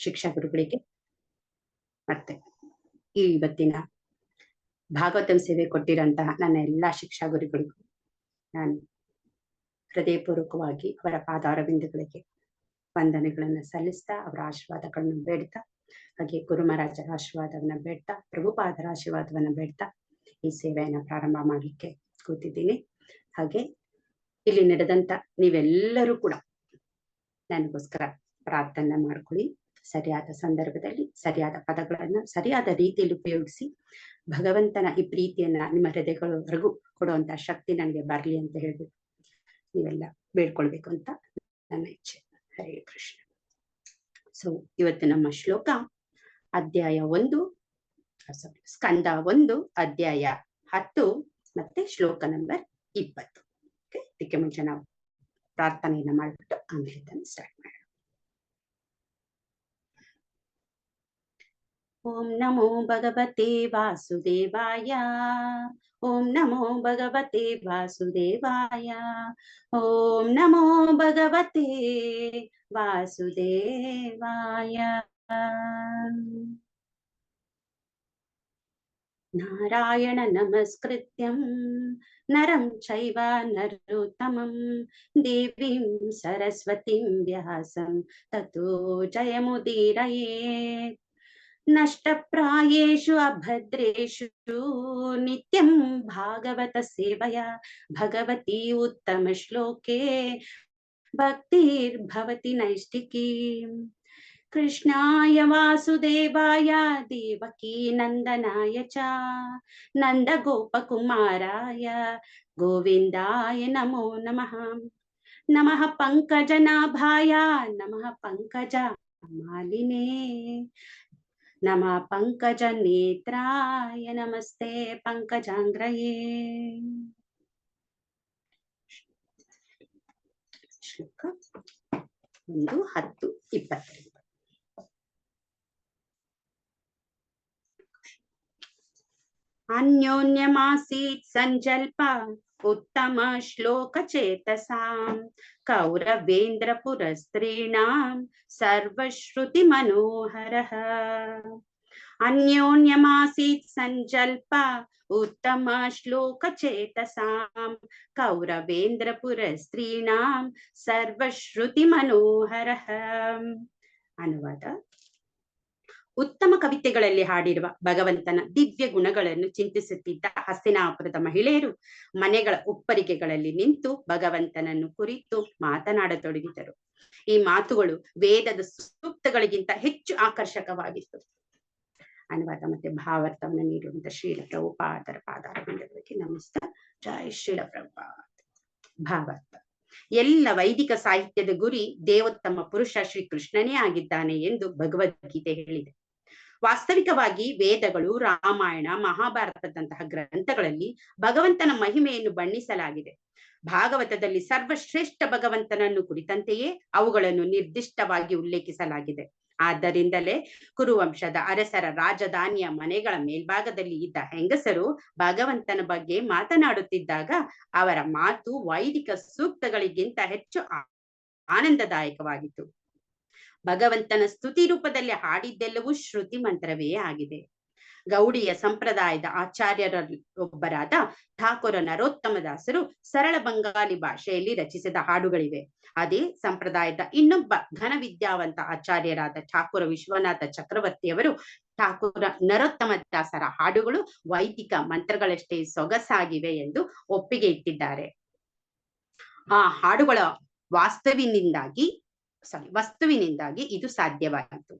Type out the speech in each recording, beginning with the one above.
ಶಿಕ್ಷಾ ಗುರುಗಳಿಗೆ ಮತ್ತೆ ಈ ಇವತ್ತಿನ ಭಾಗವತಂ ಸೇವೆ ಕೊಟ್ಟಿರಂತಹ ನನ್ನ ಎಲ್ಲಾ ಶಿಕ್ಷಾ ಗುರುಗಳಿಗೂ ನಾನು ಹೃದಯಪೂರ್ವಕವಾಗಿ ಅವರ ಪಾದಾರವಿಂದಗಳಿಗೆ ವಂದನೆಗಳನ್ನ ಸಲ್ಲಿಸ್ತಾ ಅವರ ಆಶೀರ್ವಾದಗಳನ್ನು ಬೇಡ್ತಾ ಹಾಗೆ ಗುರು ಮಹಾರಾಜರ ಆಶೀರ್ವಾದವನ್ನ ಬೇಡ್ತಾ ಪ್ರಭುಪಾದರ ಆಶೀರ್ವಾದವನ್ನ ಬೇಡ್ತಾ ಈ ಸೇವೆಯನ್ನ ಪ್ರಾರಂಭ ಮಾಡ್ಲಿಕ್ಕೆ ಕೂತಿದ್ದೀನಿ. ಹಾಗೆ ಇಲ್ಲಿ ನಡೆದಂತ ನೀವೆಲ್ಲರೂ ಕೂಡ ನನಗೋಸ್ಕರ ಪ್ರಾರ್ಥನೆ ಮಾಡ್ಕೊಳ್ಳಿ. ಸರಿಯಾದ ಸಂದರ್ಭದಲ್ಲಿ ಸರಿಯಾದ ಪದಗಳನ್ನ ಸರಿಯಾದ ರೀತಿಯಲ್ಲಿ ಉಪಯೋಗಿಸಿ ಭಗವಂತನ ಈ ಪ್ರೀತಿಯನ್ನ ನಿಮ್ಮ ಹೃದಯಗಳವರೆಗೂ ಕೊಡುವಂತ ಶಕ್ತಿ ನನಗೆ ಬರ್ಲಿ ಅಂತ ಹೇಳ್ಬಿಟ್ಟು ನೀವೆಲ್ಲ ಬೇಡ್ಕೊಳ್ಬೇಕು ಅಂತ ನನ್ನ ಇಚ್ಛೆ. ಹರೇ ಕೃಷ್ಣ. ಸೊ ಇವತ್ತು ನಮ್ಮ ಶ್ಲೋಕ ಅಧ್ಯಾಯ 1 ಸ್ಕಂದ 1 ಅಧ್ಯಾಯ 10 ಮತ್ತೆ ಶ್ಲೋಕ ನಂಬರ್ 20. ಇದಕ್ಕೆ ಮುಂಚೆ ನಾವು ಪ್ರಾರ್ಥನೆಯನ್ನ ಮಾಡ್ಬಿಟ್ಟು ಆಮೇಲೆ ಇದನ್ನು ಸ್ಟಾರ್ಟ್ ಮಾಡೋಣ. ಓಂ ನಮೋ ಭಗವತೆ ವಾಸುದೇವಾಯ. ಓಂ ನಮೋ ಭಗವತೆ ವಾಸುದೇವಾಯ. ಓಂ ನಮೋ ಭಗವತೆ ವಾಸುದೇವಾಯ. ನಾರಾಯಣ ನಮಸ್ಕೃತ್ಯಂ ನರಂ ಚೈವ ನರೋತ್ತಮಂ ದೇವೀಂ ಸರಸ್ವತಿಂ ವ್ಯಾಸಂ ತತೋ ಜಯಮುದೀರಯೇತ್. ನಷ್ಟಪ್ರಾಯೇಷು ಅಭದ್ರೇಷು ನಿತ್ಯಂ ಭಾಗವತ ಸೇವಯಾ ಭಗವತಿ ಉತ್ತಮ ಶ್ಲೋಕೆ ಭಕ್ತಿರ್ಭವತಿ ನೈಷ್ಠಿಕೀ. ಕೃಷ್ಣಾಯ ವಾಸುದೇವಾಯ ದೇವಕೀ ನಂದನಾಯ ಚ ನಂದ ಗೋಪಕುಮಾರಾಯ ಗೋವಿಂದಾಯ ನಮೋ ನಮಃ. ನಮಃ ಪಂಕಜನಾಭಾಯ ನಮಃ ಪಂಕಜ ಮಾಲಿನೇ ನಮಃ ಪಂಕಜ ನೇತ್ರಾಯ ನಮಸ್ತೆ ಪಂಕಜಾಂಗ್ರಯೇ. ಶ್ಲೋಕ 1:10-20. ಅನ್ಯೋನ್ಯಮಾಸೀತ್ ಸಂಜಲ್ಪ ಉತ್ತಮ ಶ್ಲೋಕ ಚೇತಸಾಂ ಕೌರವೇಂದ್ರ ಪುರಸ್ತ್ರೀಣಾಂ ಸರ್ವಶ್ರುತಿ ಮನೋಹರಃ. ಅನ್ಯೋನ್ಯಮಾಸೀತ್ ಸಂಜಲ್ಪ ಉತ್ತಮ ಶ್ಲೋಕ ಚೇತಸಾಂ ಕೌರವೇಂದ್ರ ಪುರಸ್ತ್ರೀಣಾಂ ಸರ್ವಶ್ರುತಿ ಮನೋಹರಃ. ಅನುವಾದ: ಉತ್ತಮ ಕವಿತೆಗಳಲ್ಲಿ ಹಾಡಿರುವ ಭಗವಂತನ ದಿವ್ಯ ಗುಣಗಳನ್ನು ಚಿಂತಿಸುತ್ತಿದ್ದ ಹಸ್ತಿನಾಪುರದ ಮಹಿಳೆಯರು ಮನೆಗಳ ಉಪ್ಪರಿಗೆಗಳಲ್ಲಿ ನಿಂತು ಭಗವಂತನನ್ನು ಕುರಿತು ಮಾತನಾಡತೊಡಗಿದರು. ಈ ಮಾತುಗಳು ವೇದದ ಸೂಕ್ತಗಳಿಗಿಂತ ಹೆಚ್ಚು ಆಕರ್ಷಕವಾಗಿತ್ತು. ಅನುವಾದ ಮತ್ತೆ ಭಾವಾರ್ಥವನ್ನು ನೀಡುವಂತ ಶ್ರೀಲ ಪ್ರಭುಪಾದರ ಪಾದಾರವಿಂದಗಳಿಗೆ ನಮಸ್ಕಾರ. ಜೈ ಶ್ರೀಲ ಪ್ರಭುಪಾದ. ಭಾವಾರ್ಥ: ಎಲ್ಲ ವೈದಿಕ ಸಾಹಿತ್ಯದ ಗುರಿ ದೇವೋತ್ತಮ ಪುರುಷ ಶ್ರೀಕೃಷ್ಣನೇ ಆಗಿದ್ದಾನೆ ಎಂದು ಭಗವದ್ಗೀತೆ ಹೇಳಿದೆ. ವಾಸ್ತವಿಕವಾಗಿ ವೇದಗಳು, ರಾಮಾಯಣ, ಮಹಾಭಾರತದಂತಹ ಗ್ರಂಥಗಳಲ್ಲಿ ಭಗವಂತನ ಮಹಿಮೆಯನ್ನು ಬಣ್ಣಿಸಲಾಗಿದೆ. ಭಾಗವತದಲ್ಲಿ ಸರ್ವಶ್ರೇಷ್ಠ ಭಗವಂತನನ್ನು ಕುರಿತಂತೆಯೇ ಅವುಗಳನ್ನು ನಿರ್ದಿಷ್ಟವಾಗಿ ಉಲ್ಲೇಖಿಸಲಾಗಿದೆ. ಆದ್ದರಿಂದಲೇ ಕುರುವಂಶದ ಅರಸರ ರಾಜಧಾನಿಯ ಮನೆಗಳ ಮೇಲ್ಭಾಗದಲ್ಲಿ ಇದ್ದ ಹೆಂಗಸರು ಭಗವಂತನ ಬಗ್ಗೆ ಮಾತನಾಡುತ್ತಿದ್ದಾಗ ಅವರ ಮಾತು ವೈದಿಕ ಸೂಕ್ತಗಳಿಗಿಂತ ಹೆಚ್ಚು ಆನಂದದಾಯಕವಾಗಿತ್ತು. ಭಗವಂತನ ಸ್ತುತಿ ರೂಪದಲ್ಲಿ ಹಾಡಿದ್ದೆಲ್ಲವೂ ಶ್ರುತಿ ಮಂತ್ರವೇ ಆಗಿದೆ. ಗೌಡಿಯ ಸಂಪ್ರದಾಯದ ಆಚಾರ್ಯರೊಬ್ಬರಾದ ಠಾಕೂರ ನರೋತ್ತಮದಾಸರು ಸರಳ ಬಂಗಾಲಿ ಭಾಷೆಯಲ್ಲಿ ರಚಿಸಿದ ಹಾಡುಗಳಿವೆ. ಅದೇ ಸಂಪ್ರದಾಯದ ಇನ್ನೊಬ್ಬ ಘನ ವಿದ್ಯಾವಂತ ಆಚಾರ್ಯರಾದ ಠಾಕೂರ ವಿಶ್ವನಾಥ ಚಕ್ರವರ್ತಿಯವರು ಠಾಕೂರ ನರೋತ್ತಮದಾಸರ ಹಾಡುಗಳು ವೈದಿಕ ಮಂತ್ರಗಳಷ್ಟೇ ಸೊಗಸಾಗಿವೆ ಎಂದು ಒಪ್ಪಿಗೆ ಇಟ್ಟಿದ್ದಾರೆ. ಆ ಹಾಡುಗಳ ವಸ್ತುವಿನಿಂದಾಗಿ ಇದು ಸಾಧ್ಯವಾಯಿತು.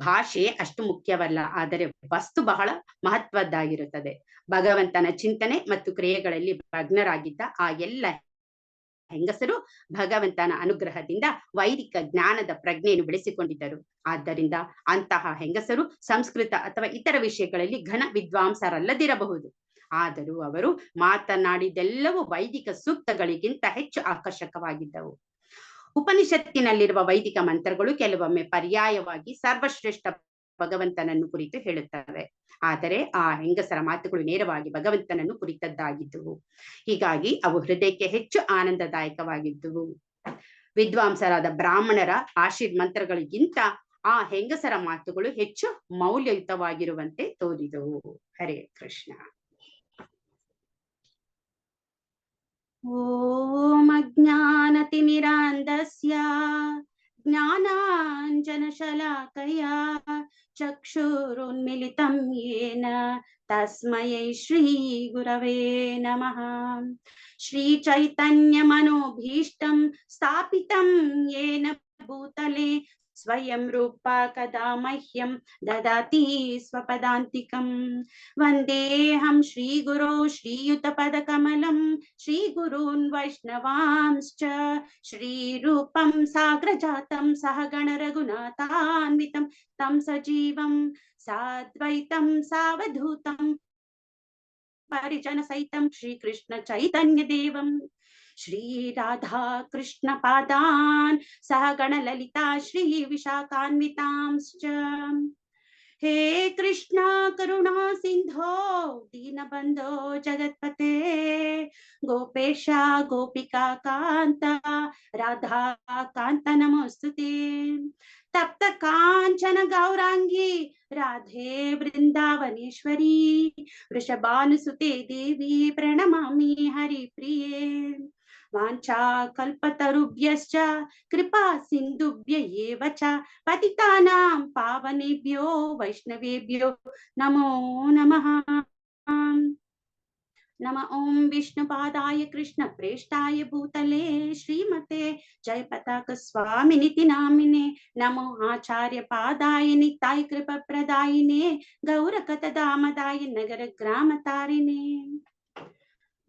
ಭಾಷೆ ಅಷ್ಟು ಮುಖ್ಯವಲ್ಲ, ಆದರೆ ವಸ್ತು ಬಹಳ ಮಹತ್ವದ್ದಾಗಿರುತ್ತದೆ. ಭಗವಂತನ ಚಿಂತನೆ ಮತ್ತು ಕ್ರಿಯೆಗಳಲ್ಲಿ ಮಗ್ನರಾಗಿದ್ದ ಆ ಎಲ್ಲ ಹೆಂಗಸರು ಭಗವಂತನ ಅನುಗ್ರಹದಿಂದ ವೈದಿಕ ಜ್ಞಾನದ ಪ್ರಜ್ಞೆಯನ್ನು ಬೆಳೆಸಿಕೊಂಡಿದ್ದರು. ಆದ್ದರಿಂದ ಅಂತಹ ಹೆಂಗಸರು ಸಂಸ್ಕೃತ ಅಥವಾ ಇತರ ವಿಷಯಗಳಲ್ಲಿ ಘನ ವಿದ್ವಾಂಸರಲ್ಲದಿರಬಹುದು. ಆದರೂ ಅವರು ಮಾತನಾಡಿದೆಲ್ಲವೂ ವೈದಿಕ ಸೂಕ್ತಗಳಿಗಿಂತ ಹೆಚ್ಚು ಆಕರ್ಷಕವಾಗಿದ್ದವು. ಉಪನಿಷತ್ತಿನಲ್ಲಿರುವ ವೈದಿಕ ಮಂತ್ರಗಳು ಕೆಲವೊಮ್ಮೆ ಪರ್ಯಾಯವಾಗಿ ಸರ್ವಶ್ರೇಷ್ಠ ಭಗವಂತನನ್ನು ಕುರಿತು ಹೇಳುತ್ತವೆ. ಆದರೆ ಆ ಹೆಂಗಸರ ಮಾತುಗಳು ನೇರವಾಗಿ ಭಗವಂತನನ್ನು ಕುರಿತದ್ದಾಗಿದ್ದುವು. ಹೀಗಾಗಿ ಅವು ಹೃದಯಕ್ಕೆ ಹೆಚ್ಚು ಆನಂದದಾಯಕವಾಗಿದ್ದುವು. ವಿದ್ವಾಂಸರಾದ ಬ್ರಾಹ್ಮಣರ ಮಂತ್ರಗಳಿಗಿಂತ ಆ ಹೆಂಗಸರ ಮಾತುಗಳು ಹೆಚ್ಚು ಮೌಲ್ಯಯುತವಾಗಿರುವಂತೆ ತೋರಿದವು. ಹರೇ ಕೃಷ್ಣ. ಓಂ ಅಜ್ಞಾನತಿಮಿರಾಂಧಸ್ಯ ಜ್ಞಾನಾಂಜನಶಲಾಕಯಾ ಚಕ್ಷುರುನ್ಮಿಲಿತಂ ಯೇನ ತಸ್ಮೈ ಶ್ರೀ ಗುರವೇ ನಮಃ. ಶ್ರೀ ಚೈತನ್ಯ ಮನೋಭೀಷ್ಟಂ ಸ್ಥಾಪಿತಂ ಯೇನ ಭೂತಲೆ ಸ್ವಯಂ ರೂಪ ಕದಾ ಮಹ್ಯಂ ದದಾತಿ ಸ್ವಪದಾಂತಿಕಂ. ವಂದೇಹಂ ಶ್ರೀ ಗುರೋ ಶ್ರೀಯುತ ಪದ ಕಮಲಂ ಶ್ರೀ ಗುರೂನ್ ವೈಷ್ಣವಾಂಶ್ಚ ಶ್ರೀರೂಪಂ ಸಾಗ್ರಜಾತಂ ಸಹಗಣ ರಘುನಾಥಾನ್ವಿತಂ ತಂ ಸಜೀವಂ ಸಾದ್ವೈತಂ ಸಾವಧೂತಂ ಪರಿಜನ ಸಹಿತಂ ಶ್ರೀಕೃಷ್ಣ ಚೈತನ್ಯ ದೇವಂ ಶ್ರೀ ರಾಧಾ ಕೃಷ್ಣ ಪಾದಾನ್ ಸಹಗಣ ಲಲಿತಾ ಶ್ರೀ ವಿಶಾಖಾನ್ವಿತಾಂಶ್ಚ. ಹೇ ಕೃಷ್ಣ ಕರುಣಾ ಸಿಂಧೋ ದೀನಬಂಧೋ ಜಗತ್ಪತೆ ಗೋಪೇಶ ಗೋಪಿಕಾ ಕಾಂತ ರಾಧಾ ಕಾಂತ ನಮೋಸ್ತುತೆ. ತಪ್ತ ಕಾಂಚನ ಗೌರಾಂಗಿ ರಾಧೆ ವೃಂದಾವನೇಶ್ವರಿ ವೃಷಭಾನುಸುತೆ ದೇವಿ ಪ್ರಣಮಾಮಿ ಹರಿಪ್ರಿಯೆ. ವಾಂಛಾ ಕಲ್ಪತರುಭ್ಯಶ್ಚ ಕೃಪಾ ಸಿಂಧುಭ್ಯ ಏವ ಚ ಪತಿತಾನಾಂ ಪಾವನೇಭ್ಯೋ ವೈಷ್ಣವೇಭ್ಯೋ ನಮೋ ನಮಃ. ನಮ ಓಂ ವಿಷ್ಣುಪಾದಾಯ ಕೃಷ್ಣ ಪ್ರೇಷ್ಠಾಯ ಭೂತಲೆ ಶ್ರೀಮತೆ ಜಯ ಪತಾಕ ಸ್ವಾಮಿನಿತಿ ನಾಮಿನೆ. ನಮೋ ಆಚಾರ್ಯ ಪಾದಾಯ ನಿತಾಯ ಕೃಪ ಪ್ರದಾಯಿನೇ ಗೌರಕತ ದಾಮದಾಯ ನಗರ ಗ್ರಾಮ ತಾರಿಣೇ.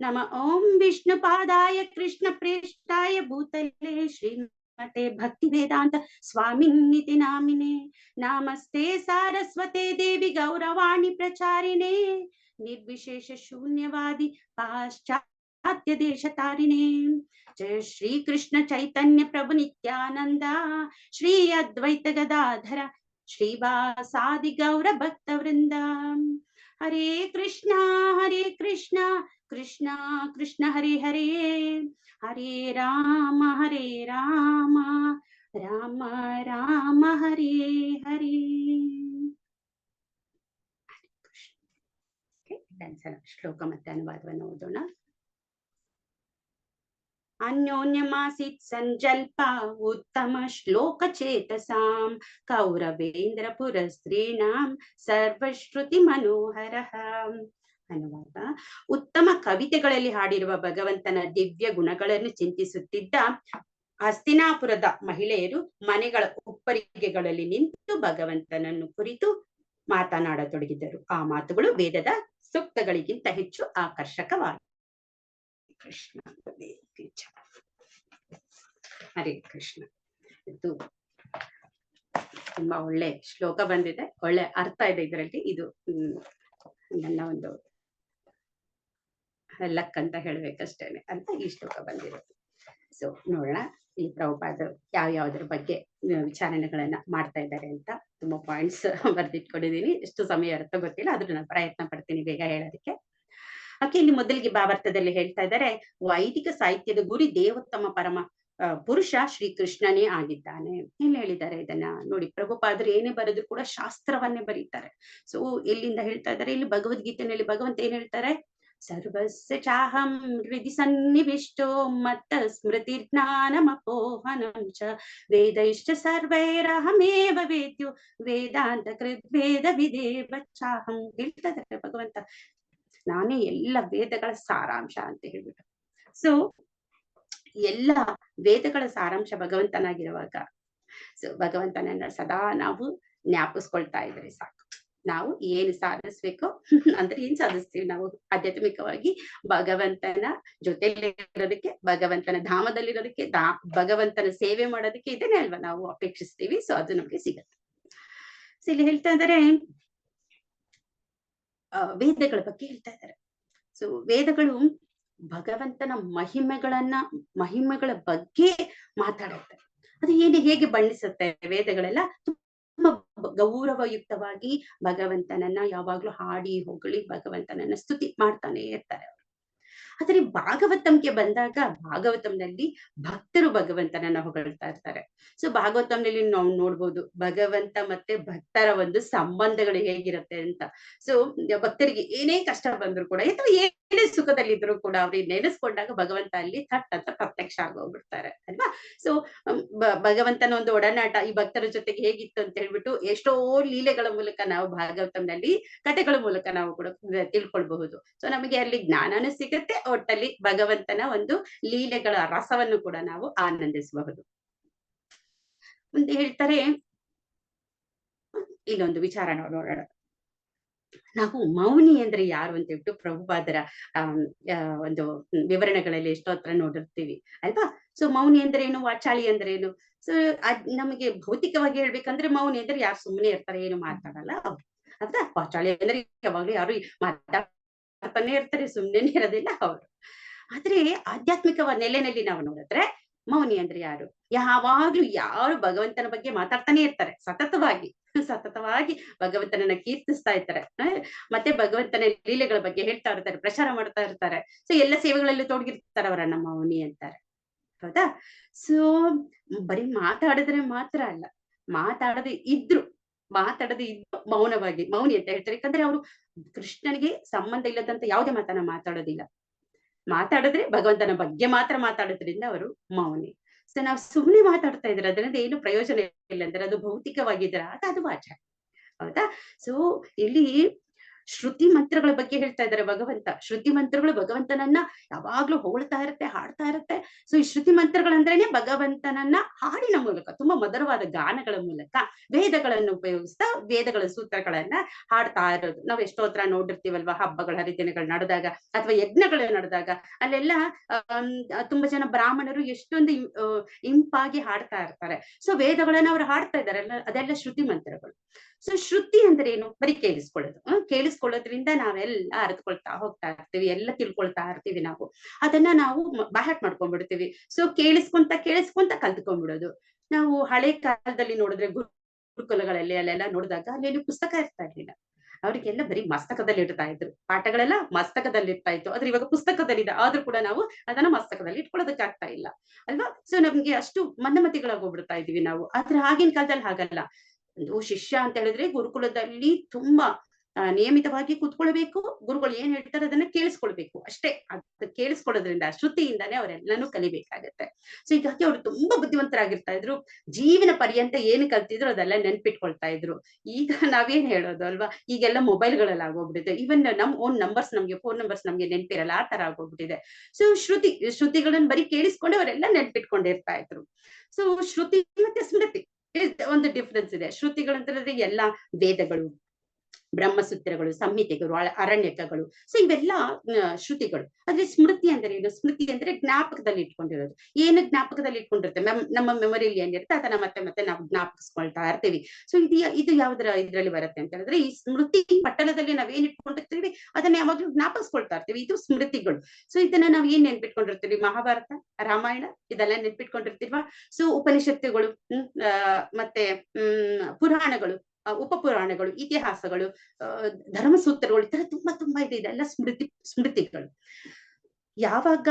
ನಮ ಓಂ ವಿಷ್ಣುಪಾದಾಯ ಕೃಷ್ಣ ಪ್ರೇಷ್ಠಾಯ ಭೂತಲೆ ಶ್ರೀಮತೆ ಭಕ್ತಿ ವೇದಾಂತ ಸ್ವಾಮಿನಿತಿ ನಾಮಿನೆ. ನಮಸ್ತೆ ಸಾರಸ್ವತೆ ದೇವಿ ಗೌರವಾಣಿ ಪ್ರಚಾರಿಣೆ ನಿರ್ವಿಶೇಷ ಶೂನ್ಯವಾದಿ ಪಾಶ್ಚಾತ್ಯ ದೇಶ ತಾರಿಣೆ. ಜಯ ಶ್ರೀ ಕೃಷ್ಣ ಚೈತನ್ಯ ಪ್ರಭು ನಿತ್ಯಾನಂದ ಶ್ರೀ ಅದ್ವೈತ ಗದಾಧರ ಶ್ರೀವಾಸಾದಿ ಗೌರ ಭಕ್ತ ವೃಂದ. ಹರೇ ಕೃಷ್ಣ ಕೃಷ್ಣ ಕೃಷ್ಣ ಹರೇ ಹರೇ ಹರೇ ರಾಮ ರಾಮ ರಾಮ ಹರೇ ಹರೇ. ಶ್ಲೋಕ ಮತ್ತೆ ಅನುವಾದವನ್ನು ಓದೋಣ. ಅನ್ಯೋನ್ಯಮಾಸಿತ್ ಸಂಜಲ್ಪ ಉತ್ತಮ ಶ್ಲೋಕ ಚೇತಸಾಂ ಕೌರವೇಂದ್ರ ಪುರಸ್ತ್ರೀಣಾಂ ಸರ್ವಶ್ರುತಿ ಮನೋಹರ. ಅನುವಾದ. ಉತ್ತಮ ಕವಿತೆಗಳಲ್ಲಿ ಹಾಡಿರುವ ಭಗವಂತನ ದಿವ್ಯ ಗುಣಗಳನ್ನು ಚಿಂತಿಸುತ್ತಿದ್ದ ಹಸ್ತಿನಾಪುರದ ಮಹಿಳೆಯರು ಮನೆಗಳ ಉಪ್ಪರಿಗೆಗಳಲ್ಲಿ ನಿಂತು ಭಗವಂತನನ್ನು ಕುರಿತು ಮಾತನಾಡತೊಡಗಿದರು. ಆ ಮಾತುಗಳು ವೇದದ ಸೂಕ್ತಗಳಿಗಿಂತ ಹೆಚ್ಚು ಆಕರ್ಷಕವಾಗಿ. ಕೃಷ್ಣ ಹರೇ ಕೃಷ್ಣ. ಇದು ತುಂಬಾ ಒಳ್ಳೆ ಶ್ಲೋಕ ಬಂದಿದೆ, ಒಳ್ಳೆ ಅರ್ಥ ಇದೆ ಇದರಲ್ಲಿ. ಇದು ನನ್ನ ಒಂದು ಲಕ್ ಅಂತ ಹೇಳ್ಬೇಕಷ್ಟೇನೆ ಅಂತ ಈ ಶ್ಲೋಕ ಬಂದಿರೋದು. ಸೊ ನೋಡೋಣ ಈ ಪ್ರಭುಪಾದ ಯಾವ್ಯಾವ್ದ್ರ ಬಗ್ಗೆ ವಿಚಾರಣೆಗಳನ್ನ ಮಾಡ್ತಾ ಇದ್ದಾರೆ ಅಂತ. ತುಂಬಾ ಪಾಯಿಂಟ್ಸ್ ಬರ್ದಿಟ್ಕೊಂಡಿದೀನಿ, ಎಷ್ಟು ಸಮಯ ಇರುತ್ತೋ ಗೊತ್ತಿಲ್ಲ, ಆದ್ರೂ ನಾನು ಪ್ರಯತ್ನ ಪಡ್ತೀನಿ ಬೇಗ ಹೇಳೋದಕ್ಕೆ. ಓಕೆ, ಇಲ್ಲಿ ಮೊದಲಿಗೆ ಭಾವಾರ್ಥದಲ್ಲಿ ಹೇಳ್ತಾ ಇದ್ದಾರೆ, ವೈದಿಕ ಸಾಹಿತ್ಯದ ಗುರಿ ದೇವೋತ್ತಮ ಪರಮ ಪುರುಷ ಶ್ರೀಕೃಷ್ಣನೇ ಆಗಿದ್ದಾನೆ. ಇಲ್ಲಿ ಹೇಳಿದ್ದಾರೆ ಇದನ್ನ ನೋಡಿ. ಪ್ರಭುಪಾದರು ಏನೇ ಬರೆದ್ರು ಕೂಡ ಶಾಸ್ತ್ರವನ್ನೇ ಬರೀತಾರೆ. ಸೊ ಎಲ್ಲಿಂದ ಹೇಳ್ತಾ ಇದ್ದಾರೆ, ಇಲ್ಲಿ ಭಗವದ್ಗೀತೆಯಲ್ಲಿ ಭಗವಂತ ಏನ್ ಹೇಳ್ತಾರೆ, ಸರ್ವಸ್ಯ ಚಾಹಂ ಹೃದಿ ಸನ್ನಿವಿಷ್ಟೋ ಮತ್ತ ಸ್ಮೃತಿ ಜ್ಞಾನಮಪೋಹನಂ ಚ ವೇದೈಶ್ಚ ಸರ್ವೈರಹಮೇವ ವೇದ್ಯೋ ವೇದಾಂತ ಕೃದ್ ವೇದ ವಿದೇವ ಚಾಹಂ. ಹೇಳ್ತಾ ಇದ್ದಾರೆ ಭಗವಂತ, ನಾನೇ ಎಲ್ಲ ವೇದಗಳ ಸಾರಾಂಶ ಅಂತ ಹೇಳ್ಬಿಟ್ಟು. ಸೊ ಎಲ್ಲ ವೇದಗಳ ಸಾರಾಂಶ ಭಗವಂತನಾಗಿರುವಾಗ ಸೊ ಭಗವಂತನನ್ನ ಸದಾ ನಾವು ಜ್ಞಾಪಿಸ್ಕೊಳ್ತಾ ಇದ್ರೆ ಸಾಕು. ನಾವು ಏನು ಸಾಧಿಸ್ಬೇಕು ಅಂದ್ರೆ ಏನ್ ಸಾಧಿಸ್ತೀವಿ, ನಾವು ಆಧ್ಯಾತ್ಮಿಕವಾಗಿ ಭಗವಂತನ ಜೊತೆಲಿರೋದಕ್ಕೆ, ಭಗವಂತನ ಧಾಮದಲ್ಲಿರೋದಕ್ಕೆ, ಭಗವಂತನ ಸೇವೆ ಮಾಡೋದಕ್ಕೆ ಇದನ್ನೇ ಅಲ್ವಾ ನಾವು ಅಪೇಕ್ಷಿಸ್ತೀವಿ. ಸೊ ಅದು ನಮ್ಗೆ ಸಿಗತ್ತೆ. ಸೊ ಇಲ್ಲಿ ಹೇಳ್ತಾ ಇದ್ದಾರೆ ವೇದಗಳ ಬಗ್ಗೆ ಹೇಳ್ತಾ ಇದ್ದಾರೆ. ಸೊ ವೇದಗಳು ಭಗವಂತನ ಮಹಿಮೆಗಳ ಬಗ್ಗೆ ಮಾತಾಡುತ್ತೆ. ಅದು ಹೇಗೆ ಬಣ್ಣಿಸುತ್ತೆ ವೇದಗಳೆಲ್ಲ, ತುಂಬಾ ಗೌರವಯುಕ್ತವಾಗಿ ಭಗವಂತನನ್ನ ಯಾವಾಗ್ಲೂ ಹಾಡಿ ಹೊಗಳಿ ಭಗವಂತನನ್ನ ಸ್ತುತಿ ಮಾಡ್ತಾನೆ ಇರ್ತಾರೆ ಅವರು. ಆದರೆ ಭಾಗವತಂಗೆ ಬಂದಾಗ ಭಾಗವತಂನಲ್ಲಿ ಭಕ್ತರು ಭಗವಂತನನ್ನ ಹೊಗಳ್ತಾ ಇರ್ತಾರೆ. ಸೊ ಭಾಗವತಂನಲ್ಲಿ ನಾವು ನೋಡ್ಬೋದು ಭಗವಂತ ಮತ್ತೆ ಭಕ್ತರ ಒಂದು ಸಂಬಂಧಗಳು ಹೇಗಿರುತ್ತೆ ಅಂತ. ಸೊ ಭಕ್ತರಿಗೆ ಏನೇ ಕಷ್ಟ ಬಂದ್ರು ಕೂಡ ಅಥವಾ ಏನೇ ಸುಖದಲ್ಲಿದ್ರು ಕೂಡ ಅವ್ರಿಗೆ ನೆನೆಸ್ಕೊಂಡಾಗ ಭಗವಂತ ಅಲ್ಲಿ ಥಟ್ ಅಂತ ಪ್ರತ್ಯಕ್ಷ ಆಗೋಗ್ಬಿಡ್ತಾರೆ ಅಲ್ವಾ. ಸೊ ಭಗವಂತನ ಒಂದು ಒಡನಾಟ ಈ ಭಕ್ತರ ಜೊತೆಗೆ ಹೇಗಿತ್ತು ಅಂತ ಹೇಳ್ಬಿಟ್ಟು ಎಷ್ಟೋ ಲೀಲೆಗಳ ಮೂಲಕ ನಾವು ಭಾಗವತಂನಲ್ಲಿ ಕಥೆಗಳ ಮೂಲಕ ನಾವು ಕೂಡ ತಿಳ್ಕೊಳ್ಬಹುದು. ಸೊ ನಮಗೆ ಅಲ್ಲಿ ಜ್ಞಾನನೂ ಸಿಗುತ್ತೆ, ಒಟ್ಟಲ್ಲಿ ಭಗವಂತನ ಒಂದು ಲೀಲೆಗಳ ರಸವನ್ನು ಕೂಡ ನಾವು ಆನಂದಿಸಬಹುದು. ಮುಂದೆ ಹೇಳ್ತಾರೆ, ಇಲ್ಲೊಂದು ವಿಚಾರ ನೋಡೋಣ. ನಾವು ಮೌನಿ ಅಂದ್ರೆ ಯಾರು ಅಂತ ಹೇಳ್ಬಿಟ್ಟು ಪ್ರಭುಪಾದರ ಒಂದು ವಿವರಣೆಗಳಲ್ಲಿ ಎಷ್ಟೋ ಹತ್ರ ನೋಡಿರ್ತೀವಿ ಅಲ್ವಾ. ಸೊ ಮೌನಿ ಅಂದ್ರೆ ಏನು, ವಾಚಾಳಿ ಅಂದ್ರೆ ಏನು. ಸೊ ನಮಗೆ ಭೌತಿಕವಾಗಿ ಹೇಳ್ಬೇಕಂದ್ರೆ ಮೌನಿ ಅಂದ್ರೆ ಯಾರು ಸುಮ್ಮನೆ ಇರ್ತಾರೆ, ಏನು ಮಾತಾಡಲ್ಲ ಅವ್ರು. ಅಲ್ವಾ. ವಾಚಾಳಿ ಅಂದ್ರೆ ಯಾವಾಗ್ಲೂ ಯಾರು ಮಾತಾಡ್ತಾನೆ ಇರ್ತಾರೆ, ಸುಮ್ಮನೆ ಇರೋದಿಲ್ಲ ಅವ್ರು. ಆದ್ರೆ ಆಧ್ಯಾತ್ಮಿಕ ನೆಲೆನಲ್ಲಿ ನಾವು ನೋಡಿದ್ರೆ ಮೌನಿ ಅಂದ್ರೆ ಯಾರು, ಯಾವಾಗ್ಲೂ ಯಾರು ಭಗವಂತನ ಬಗ್ಗೆ ಮಾತಾಡ್ತಾನೆ ಇರ್ತಾರೆ, ಸತತವಾಗಿ ಭಗವಂತನನ್ನ ಕೀರ್ತಿಸ್ತಾ ಇರ್ತಾರೆ, ಮತ್ತೆ ಭಗವಂತನ ಲೀಲೆಗಳ ಬಗ್ಗೆ ಹೇಳ್ತಾ ಇರ್ತಾರೆ, ಪ್ರಚಾರ ಮಾಡ್ತಾ ಇರ್ತಾರೆ. ಸೊ ಎಲ್ಲ ಸೇವೆಗಳಲ್ಲಿ ತೊಡಗಿರ್ತಾರೆ, ಅವರನ್ನ ಮೌನಿ ಅಂತಾರೆ. ಹೌದಾ. ಸೊ ಬರೀ ಮಾತಾಡಿದ್ರೆ ಮಾತ್ರ ಅಲ್ಲ, ಮಾತಾಡದೆ ಇದ್ರು ಮೌನವಾಗಿ ಮೌನಿ ಅಂತ ಹೇಳ್ತಾರೆ. ಯಾಕಂದ್ರೆ ಅವರು ಕೃಷ್ಣನಿಗೆ ಸಂಬಂಧ ಇಲ್ಲದಂತ ಯಾವುದೇ ಮಾತನ್ನ ಮಾತಾಡೋದಿಲ್ಲ. ಮಾತಾಡಿದ್ರೆ ಭಗವಂತನ ಬಗ್ಗೆ ಮಾತ್ರ ಮಾತಾಡೋದ್ರಿಂದ ಅವರು ಮೌನಿ. ಸೊ ನಾವು ಸುಮ್ಮನೆ ಮಾತಾಡ್ತಾ ಇದ್ರೆ ಅದರಿಂದ ಏನು ಪ್ರಯೋಜನ ಇಲ್ಲ ಅಂದ್ರೆ ಅದು ಭೌತಿಕವಾಗಿದ್ರ ಅದು ವಾಚಾಳಿ. ಹೌದಾ. ಸೊ ಇಲ್ಲಿ ಶ್ರುತಿ ಮಂತ್ರಗಳ ಬಗ್ಗೆ ಹೇಳ್ತಾ ಇದ್ದಾರೆ ಭಗವಂತ. ಶ್ರುತಿ ಮಂತ್ರಗಳು ಭಗವಂತನನ್ನ ಯಾವಾಗ್ಲೂ ಹೊಗಳ್ತಾ ಇರುತ್ತೆ, ಹಾಡ್ತಾ ಇರುತ್ತೆ. ಸೊ ಈ ಶ್ರುತಿ ಮಂತ್ರಗಳಂದ್ರೇನೆ ಭಗವಂತನನ್ನ ಹಾಡಿನ ಮೂಲಕ, ತುಂಬಾ ಮಧುರವಾದ ಗಾನಗಳ ಮೂಲಕ ವೇದಗಳನ್ನು ಉಪಯೋಗಿಸ್ತಾ ವೇದಗಳ ಸೂತ್ರಗಳನ್ನ ಹಾಡ್ತಾ ಇರೋದು. ನಾವ್ ಎಷ್ಟೋ ಹತ್ರ ನೋಡಿರ್ತೀವಲ್ವಾ, ಹಬ್ಬಗಳ ಹರಿದಿನಗಳು ನಡೆದಾಗ ಅಥವಾ ಯಜ್ಞಗಳು ನಡೆದಾಗ ಅಲ್ಲೆಲ್ಲ ತುಂಬಾ ಜನ ಬ್ರಾಹ್ಮಣರು ಎಷ್ಟೊಂದು ಇಂಪಾಗಿ ಹಾಡ್ತಾ ಇರ್ತಾರೆ. ಸೊ ವೇದಗಳನ್ನ ಅವ್ರು ಹಾಡ್ತಾ ಇದಾರೆ, ಅದೆಲ್ಲ ಶ್ರುತಿ ಮಂತ್ರಗಳು. ಸೊ ಶ್ರುತಿ ಅಂದ್ರೆ ಏನು, ಬರೀ ಕೇಳಿಸ್ಕೊಳ್ಳೋದು. ಕೇಳಿಸ್ಕೊಳ್ಳೋದ್ರಿಂದ ನಾವೆಲ್ಲ ಅರಿತುಕೊಳ್ತಾ ಹೋಗ್ತಾ ಇರ್ತೀವಿ, ಎಲ್ಲ ತಿಳ್ಕೊಳ್ತಾ ಇರ್ತೀವಿ ನಾವು. ಅದನ್ನ ನಾವು ಬಾಹ್ಯಾಟ್ ಮಾಡ್ಕೊಂಡ್ಬಿಡ್ತೀವಿ. ಸೊ ಕೇಳಿಸ್ಕೊಂತ ಕಲ್ತ್ಕೊಂಡ್ಬಿಡೋದು. ನಾವು ಹಳೆ ಕಾಲದಲ್ಲಿ ನೋಡಿದ್ರೆ ಗುರುಕುಲಗಳಲ್ಲಿ ಅಲ್ಲೆಲ್ಲ ನೋಡಿದಾಗ ಅಲ್ಲಿ ಪುಸ್ತಕ ಇರ್ತಾ ಇರ್ಲಿಲ್ಲ. ಅವ್ರಿಗೆಲ್ಲ ಬರೀ ಮಸ್ತಕದಲ್ಲಿ ಇಡ್ತಾ ಇದ್ರು, ಪಾಠಗಳೆಲ್ಲ ಮಸ್ತಕದಲ್ಲಿ ಇರ್ತಾ ಇತ್ತು. ಆದ್ರೆ ಇವಾಗ ಪುಸ್ತಕದಲ್ಲಿದೆ, ಆದ್ರೂ ಕೂಡ ನಾವು ಅದನ್ನ ಮಸ್ತಕದಲ್ಲಿ ಇಟ್ಕೊಳ್ಳೋದಕ್ಕೆ ಆಗ್ತಾ ಇಲ್ಲ ಅಲ್ವಾ. ಸೊ ನಮ್ಗೆ ಅಷ್ಟು ಮಂದಮತಿಗಳಾಗೋಗ್ಬಿಡ್ತಾ ಇದೀವಿ ನಾವು. ಆದ್ರೆ ಆಗಿನ ಕಾಲದಲ್ಲಿ ಹಾಗಲ್ಲ. ಒಂದು ಶಿಷ್ಯ ಅಂತ ಹೇಳಿದ್ರೆ ಗುರುಕುಲದಲ್ಲಿ ತುಂಬಾ ನಿಯಮಿತವಾಗಿ ಕೂತ್ಕೊಳ್ಬೇಕು, ಗುರುಗಳು ಏನ್ ಹೇಳ್ತಾರೆ ಅದನ್ನ ಕೇಳಿಸ್ಕೊಳ್ಬೇಕು ಅಷ್ಟೇ. ಅದು ಕೇಳಿಸ್ಕೊಳ್ಳೋದ್ರಿಂದ ಶ್ರುತಿಯಿಂದಾನೇ ಅವರೆಲ್ಲಾನು ಕಲಿಬೇಕಾಗತ್ತೆ. ಸೊ ಹೀಗಾಗಿ ಅವ್ರು ತುಂಬಾ ಬುದ್ಧಿವಂತರಾಗಿರ್ತಾ ಇದ್ರು. ಜೀವನ ಪರ್ಯಂತ ಏನು ಕಲ್ತಿದ್ರು ಅದೆಲ್ಲ ನೆನ್ಪಿಟ್ಕೊಳ್ತಾ ಇದ್ರು. ಈಗ ನಾವೇನ್ ಹೇಳೋದು ಅಲ್ವಾ, ಈಗೆಲ್ಲ ಮೊಬೈಲ್ಗಳಲ್ಲಿ ಆಗೋಗ್ಬಿಟ್ಟಿದೆ. ಈವನ್ ನಮ್ ಓನ್ ನಂಬರ್ಸ್, ನಮ್ಗೆ ಫೋನ್ ನಂಬರ್ಸ್ ನಮ್ಗೆ ನೆನ್ಪಿರಲ್ಲ, ಆ ತರ ಆಗೋಗ್ಬಿಟ್ಟಿದೆ. ಸೊ ಶ್ರುತಿಗಳನ್ನ ಬರೀ ಕೇಳಿಸ್ಕೊಂಡು ಅವರೆಲ್ಲ ನೆನ್ಪಿಟ್ಕೊಂಡಿರ್ತಾ ಇದ್ರು. ಸೊ ಶ್ರುತಿ ಮತ್ತೆ ಸ್ಮೃತಿ ಒಂದು ಡಿಫ್ರೆನ್ಸ್ ಇದೆ. ಶ್ರುತಿಗಳಂತಂದ್ರೆ ಎಲ್ಲಾ ವೇದಗಳು, ಬ್ರಹ್ಮಸೂತ್ರಗಳು, ಸಂಹಿತೆಗಳು, ಅರಣ್ಯಕಗಳು. ಸೊ ಇವೆಲ್ಲ ಶ್ರುತಿಗಳು. ಆದ್ರೆ ಸ್ಮೃತಿ ಅಂದ್ರೆ ಏನು, ಸ್ಮೃತಿ ಅಂದ್ರೆ ಜ್ಞಾಪಕದಲ್ಲಿ ಇಟ್ಕೊಂಡಿರೋದು. ಏನು ಜ್ಞಾಪಕದಲ್ಲಿ ಇಟ್ಕೊಂಡಿರುತ್ತೆ, ನಮ್ಮ ಮೆಮೊರಿಯಲ್ಲಿ ಏನಿರುತ್ತೆ ಅದನ್ನ ಮತ್ತೆ ಮತ್ತೆ ನಾವು ಜ್ಞಾಪಕಿಸ್ಕೊಳ್ತಾ ಇರ್ತೀವಿ. ಸೊ ಇದು ಯಾವ್ದ್ರ ಇದ್ರಲ್ಲಿ ಬರುತ್ತೆ ಅಂತ ಹೇಳಿದ್ರೆ, ಈ ಸ್ಮೃತಿ ಪಟ್ಟಣದಲ್ಲಿ ನಾವೇನ್ ಇಟ್ಕೊಂಡಿರ್ತೀವಿ ಅದನ್ನ ಯಾವಾಗ್ಲೂ ಜ್ಞಾಪಕಿಸ್ಕೊಳ್ತಾ ಇರ್ತೀವಿ, ಇದು ಸ್ಮೃತಿಗಳು. ಸೊ ಇದನ್ನ ನಾವ್ ಏನ್ ನೆನ್ಪಿಟ್ಕೊಂಡಿರ್ತೀವಿ, ಮಹಾಭಾರತ, ರಾಮಾಯಣ ಇದೆಲ್ಲ ನೆನ್ಪಿಟ್ಕೊಂಡಿರ್ತೀವ. ಸೊ ಉಪನಿಷತ್ತುಗಳು, ಮತ್ತೆ ಪುರಾಣಗಳು, ಉಪಪುರಾಣಗಳು, ಇತಿಹಾಸಗಳು, ಧರ್ಮಸೂತ್ರಗಳು, ಈ ತರ ತುಂಬಾ ಇದೆ. ಇದೆಲ್ಲ ಸ್ಮೃತಿಗಳು. ಯಾವಾಗ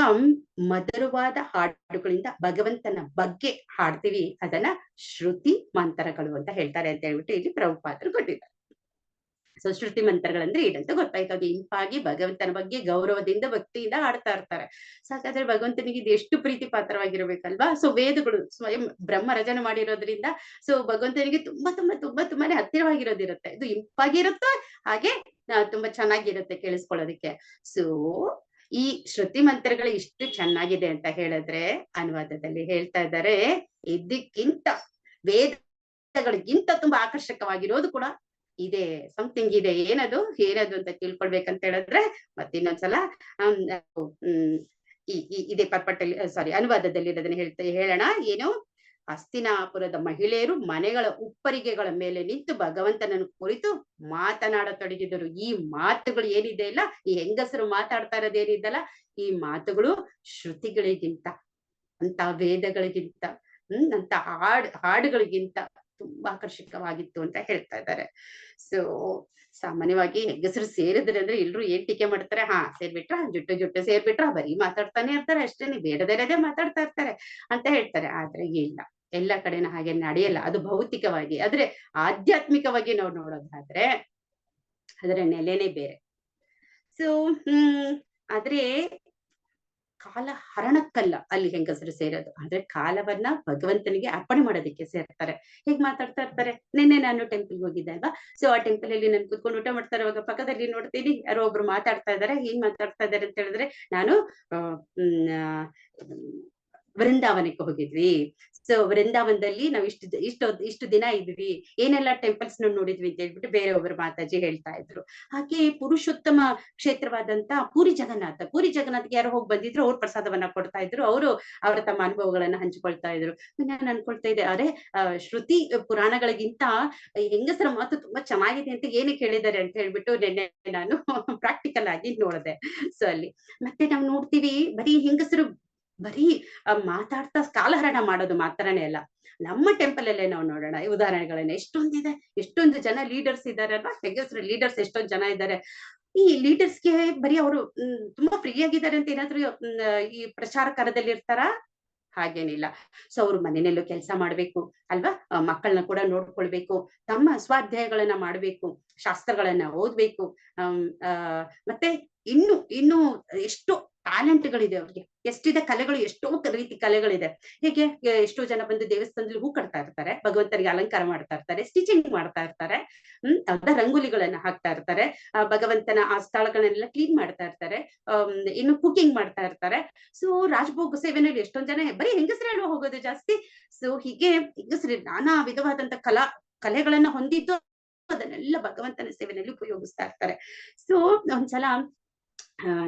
ಮಧುರವಾದ ಹಾಡುಗಳಿಂದ ಭಗವಂತನ ಬಗ್ಗೆ ಹಾಡ್ತೀವಿ ಅದನ್ನ ಶ್ರುತಿ ಮಂತ್ರಗಳು ಅಂತ ಹೇಳ್ತಾರೆ ಅಂತ ಹೇಳ್ಬಿಟ್ಟು ಇಲ್ಲಿ ಪ್ರಭುಪಾದರು ಕೊಟ್ಟಿದ್ದಾರೆ. ಸೊ ಶ್ರುತಿ ಮಂತ್ರಗಳಂದ್ರೆ ಇದಂತ ಗೊತ್ತಾಯ್ತು. ಅದು ಇಂಪಾಗಿ ಭಗವಂತನ ಬಗ್ಗೆ ಗೌರವದಿಂದ ಭಕ್ತಿಯಿಂದ ಹಾಡ್ತಾ ಇರ್ತಾರೆ. ಹಾಗಾದ್ರೆ ಭಗವಂತನಿಗೆ ಇದು ಎಷ್ಟು ಪ್ರೀತಿ ಪಾತ್ರವಾಗಿರ್ಬೇಕಲ್ವಾ. ಸೊ ವೇದಗಳು ಸ್ವಯಂ ಬ್ರಹ್ಮ ರಚನೆ ಮಾಡಿರೋದ್ರಿಂದ ಸೊ ಭಗವಂತನಿಗೆ ತುಂಬಾನೇ ಹತ್ತಿರವಾಗಿರೋದಿರುತ್ತೆ. ಇದು ಇಂಪಾಗಿರುತ್ತೆ, ಹಾಗೆ ತುಂಬಾ ಚೆನ್ನಾಗಿರುತ್ತೆ ಕೇಳಿಸ್ಕೊಳ್ಳೋದಕ್ಕೆ. ಸೊ ಈ ಶ್ರುತಿ ಮಂತ್ರಗಳು ಇಷ್ಟು ಚೆನ್ನಾಗಿದೆ ಅಂತ ಹೇಳಿದ್ರೆ ಅನುವಾದದಲ್ಲಿ ಹೇಳ್ತಾ ಇದ್ದಾರೆ, ಇದಕ್ಕಿಂತ ವೇದಗಳಿಗಿಂತ ತುಂಬಾ ಆಕರ್ಷಕವಾಗಿರೋದು ಕೂಡ ಇದೆ, ಸಮಥಿಂಗ್ ಇದೆ. ಏನದು ಅಂತ ತಿಳ್ಕೊಳ್ಬೇಕಂತ ಹೇಳಿದ್ರೆ ಮತ್ತೆ ಇನ್ನೊಂದ್ಸಲ ಇದೇ ಪರ್ಪಟ್ಟಲ್ಲಿ ಅನುವಾದದಲ್ಲಿ ಅದನ್ನ ಹೇಳೋಣ. ಏನು, ಹಸ್ತಿನಾಪುರದ ಮಹಿಳೆಯರು ಮನೆಗಳ ಉಪ್ಪರಿಗೆಗಳ ಮೇಲೆ ನಿಂತು ಭಗವಂತನನ್ನು ಕುರಿತು ಮಾತನಾಡತೊಡಗಿದರು. ಈ ಮಾತುಗಳು ಏನಿದೆ ಇಲ್ಲ, ಈ ಹೆಂಗಸರು ಮಾತಾಡ್ತಾ ಇರೋದೇನಿದ್ದಲ್ಲ, ಈ ಮಾತುಗಳು ಶ್ರುತಿಗಳಿಗಿಂತ, ಅಂತ ವೇದಗಳಿಗಿಂತ, ಅಂತ ಹಾಡುಗಳಿಗಿಂತ ತುಂಬಾ ಆಕರ್ಷಕವಾಗಿತ್ತು ಅಂತ ಹೇಳ್ತಾ ಇದ್ದಾರೆ. ಸೊ ಸಾಮಾನ್ಯವಾಗಿ ಹೆಂಗಸರು ಸೇರಿದ್ರೆ ಅಂದ್ರೆ ಎಲ್ರು ಏನ್ ಟೀಕೆ ಮಾಡ್ತಾರೆ, ಹಾ ಸೇರ್ಬಿಟ್ರ ಜುಟ್ಟು ಜುಟ್ಟು ಸೇರ್ಬಿಟ್ರ ಬರೀ ಮಾತಾಡ್ತಾನೆ ಇರ್ತಾರೆ ಅಷ್ಟೇನೆ, ಬೇಡದೇ ಮಾತಾಡ್ತಾ ಇರ್ತಾರೆ ಅಂತ ಹೇಳ್ತಾರೆ. ಆದ್ರೆ ಇಲ್ಲ, ಎಲ್ಲ ಕಡೆನೂ ಹಾಗೆ ನಡೆಯಲ್ಲ. ಅದು ಭೌತಿಕವಾಗಿ. ಆದ್ರೆ ಆಧ್ಯಾತ್ಮಿಕವಾಗಿ ನಾವು ನೋಡೋದಾದ್ರೆ ಅದರ ನೆಲೆನೇ ಬೇರೆ. ಸೊ ಆದ್ರೆ ಕಾಲ ಹರಣಕ್ಕಲ್ಲ ಅಲ್ಲಿ ಹೆಂಗಸರು ಸೇರೋದು, ಆದ್ರೆ ಕಾಲವನ್ನ ಭಗವಂತನಿಗೆ ಅರ್ಪಣೆ ಮಾಡೋದಕ್ಕೆ ಸೇರ್ತಾರೆ. ಹೇಗ್ ಮಾತಾಡ್ತಾ ಇರ್ತಾರೆ. ನಿನ್ನೆ ನಾನು ಟೆಂಪಲ್ ಹೋಗಿದ್ದೆ ಅಲ್ವಾ, ಸೊ ಆ ಟೆಂಪಲ್ ಅಲ್ಲಿ ನಾನು ಕುತ್ಕೊಂಡು ಊಟ ಮಾಡ್ತಾ ಇರುವಾಗ ಪಕ್ಕದಲ್ಲಿ ನೋಡ್ತೀನಿ ಯಾರೋ ಒಬ್ರು ಮಾತಾಡ್ತಾ ಇದಾರೆ. ಏನ್ ಮಾತಾಡ್ತಾ ಇದಾರೆ ಅಂತ ಹೇಳಿದ್ರೆ, ನಾನು ವೃಂದಾವನಕ್ಕೆ ಹೋಗಿದ್ವಿ. ಸೊ ವೃಂದಾವನದಲ್ಲಿ ನಾವು ಇಷ್ಟು ದಿನ ಇದ್ವಿ, ಏನೆಲ್ಲ ಟೆಂಪಲ್ಸ್ ನೋಡಿದ್ವಿ ಅಂತ ಹೇಳ್ಬಿಟ್ಟು ಬೇರೆಯೊಬ್ಬರು ಮಾತಾಜಿ ಹೇಳ್ತಾ ಇದ್ರು. ಹಾಗೆ ಪುರುಷೋತ್ತಮ ಕ್ಷೇತ್ರವಾದಂತ ಪೂರಿ ಜಗನ್ನಾಥ್ಗೆ ಯಾರು ಹೋಗಿ ಬಂದಿದ್ರು, ಅವ್ರ ಪ್ರಸಾದವನ್ನ ಕೊಡ್ತಾ ಇದ್ರು, ಅವರು ಅವರ ತಮ್ಮ ಅನುಭವಗಳನ್ನ ಹಂಚಿಕೊಳ್ತಾ ಇದ್ರು. ನಾನು ಅನ್ಕೊಳ್ತಾ ಇದ್ದೆ, ಅರೆ ಶ್ರುತಿ ಪುರಾಣಗಳಿಗಿಂತ ಹೆಂಗಸರ ಮಾತು ತುಂಬಾ ಚೆನ್ನಾಗಿದೆ ಅಂತ ಏನಕ್ಕೆ ಹೇಳಿದ್ದಾರೆ ಅಂತ ಹೇಳ್ಬಿಟ್ಟು ನಿನ್ನೆ ನಾನು ಪ್ರಾಕ್ಟಿಕಲ್ ಆಗಿ ನೋಡಿದೆ. ಸೊ ಅಲ್ಲಿ ಮತ್ತೆ ನಾವು ನೋಡ್ತೀವಿ ಬರೀ ಹೆಂಗಸರು ಬರೀ ಮಾತಾಡ್ತಾ ಕಾಲಹರಣ ಮಾಡೋದು ಮಾತ್ರನೇ ಅಲ್ಲ. ನಮ್ಮ ಟೆಂಪಲ್ ಅಲ್ಲೇ ನಾವು ನೋಡೋಣ ಉದಾಹರಣೆಗಳನ್ನ ಎಷ್ಟೊಂದಿದೆ. ಎಷ್ಟೊಂದು ಜನ ಲೀಡರ್ಸ್ ಇದ್ದಾರೆ ಅಲ್ವಾ, ಹೆಂಗಸರು ಲೀಡರ್ಸ್ ಎಷ್ಟೊಂದು ಜನ ಇದ್ದಾರೆ. ಈ ಲೀಡರ್ಸ್ಗೆ ಬರೀ ಅವರು ತುಂಬಾ ಫ್ರೀ ಆಗಿದ್ದಾರೆ ಅಂತ ಏನಾದ್ರು ಈ ಪ್ರಚಾರ ಕಾರ್ಯದಲ್ಲಿ ಇರ್ತಾರ? ಹಾಗೇನಿಲ್ಲ. ಸೊ ಅವ್ರು ಮನೆಯಲ್ಲೂ ಕೆಲಸ ಮಾಡ್ಬೇಕು ಅಲ್ವಾ, ಮಕ್ಕಳನ್ನ ಕೂಡ ನೋಡ್ಕೊಳ್ಬೇಕು, ತಮ್ಮ ಸ್ವಾಧ್ಯಾಯಗಳನ್ನ ಮಾಡ್ಬೇಕು, ಶಾಸ್ತ್ರಗಳನ್ನ ಓದ್ಬೇಕು. ಮತ್ತೆ ಇನ್ನು ಎಷ್ಟೋ ಟ್ಯಾಲೆಂಟ್ಗಳಿದೆ ಅವ್ರಿಗೆ. ಎಷ್ಟಿದೆ ಕಲೆಗಳು, ಎಷ್ಟೋ ರೀತಿ ಕಲೆಗಳಿದೆ. ಹೇಗೆ ಎಷ್ಟೋ ಜನ ಬಂದು ದೇವಸ್ಥಾನದಲ್ಲಿ ಹೂ ಕಟ್ತಾ ಇರ್ತಾರೆ, ಭಗವಂತನಿಗೆ ಅಲಂಕಾರ ಮಾಡ್ತಾ ಇರ್ತಾರೆ, ಸ್ಟಿಚಿಂಗ್ ಮಾಡ್ತಾ ಇರ್ತಾರೆ, ರಂಗೋಲಿಗಳನ್ನ ಹಾಕ್ತಾ ಇರ್ತಾರೆ, ಭಗವಂತನ ಆ ಸ್ಥಳಗಳನ್ನೆಲ್ಲ ಕ್ಲೀನ್ ಮಾಡ್ತಾ ಇರ್ತಾರೆ, ಇನ್ನು ಕುಕಿಂಗ್ ಮಾಡ್ತಾ ಇರ್ತಾರೆ. ಸೊ ರಾಜಭೋಗ ಸೇವೆನಲ್ಲಿ ಎಷ್ಟೊಂದ್ ಜನ ಬರೀ ಹೆಂಗಸರೇ ಹೋಗೋದು ಜಾಸ್ತಿ. ಸೊ ಹೀಗೆ ಹೆಂಗಸರು ನಾನಾ ವಿಧವಾದಂತ ಕಲೆಗಳನ್ನ ಹೊಂದಿದ್ದು ಅದನ್ನೆಲ್ಲ ಭಗವಂತನ ಸೇವೆನಲ್ಲಿ ಉಪಯೋಗಿಸ್ತಾ ಇರ್ತಾರೆ. ಸೊ ಒಂದ್ಸಲ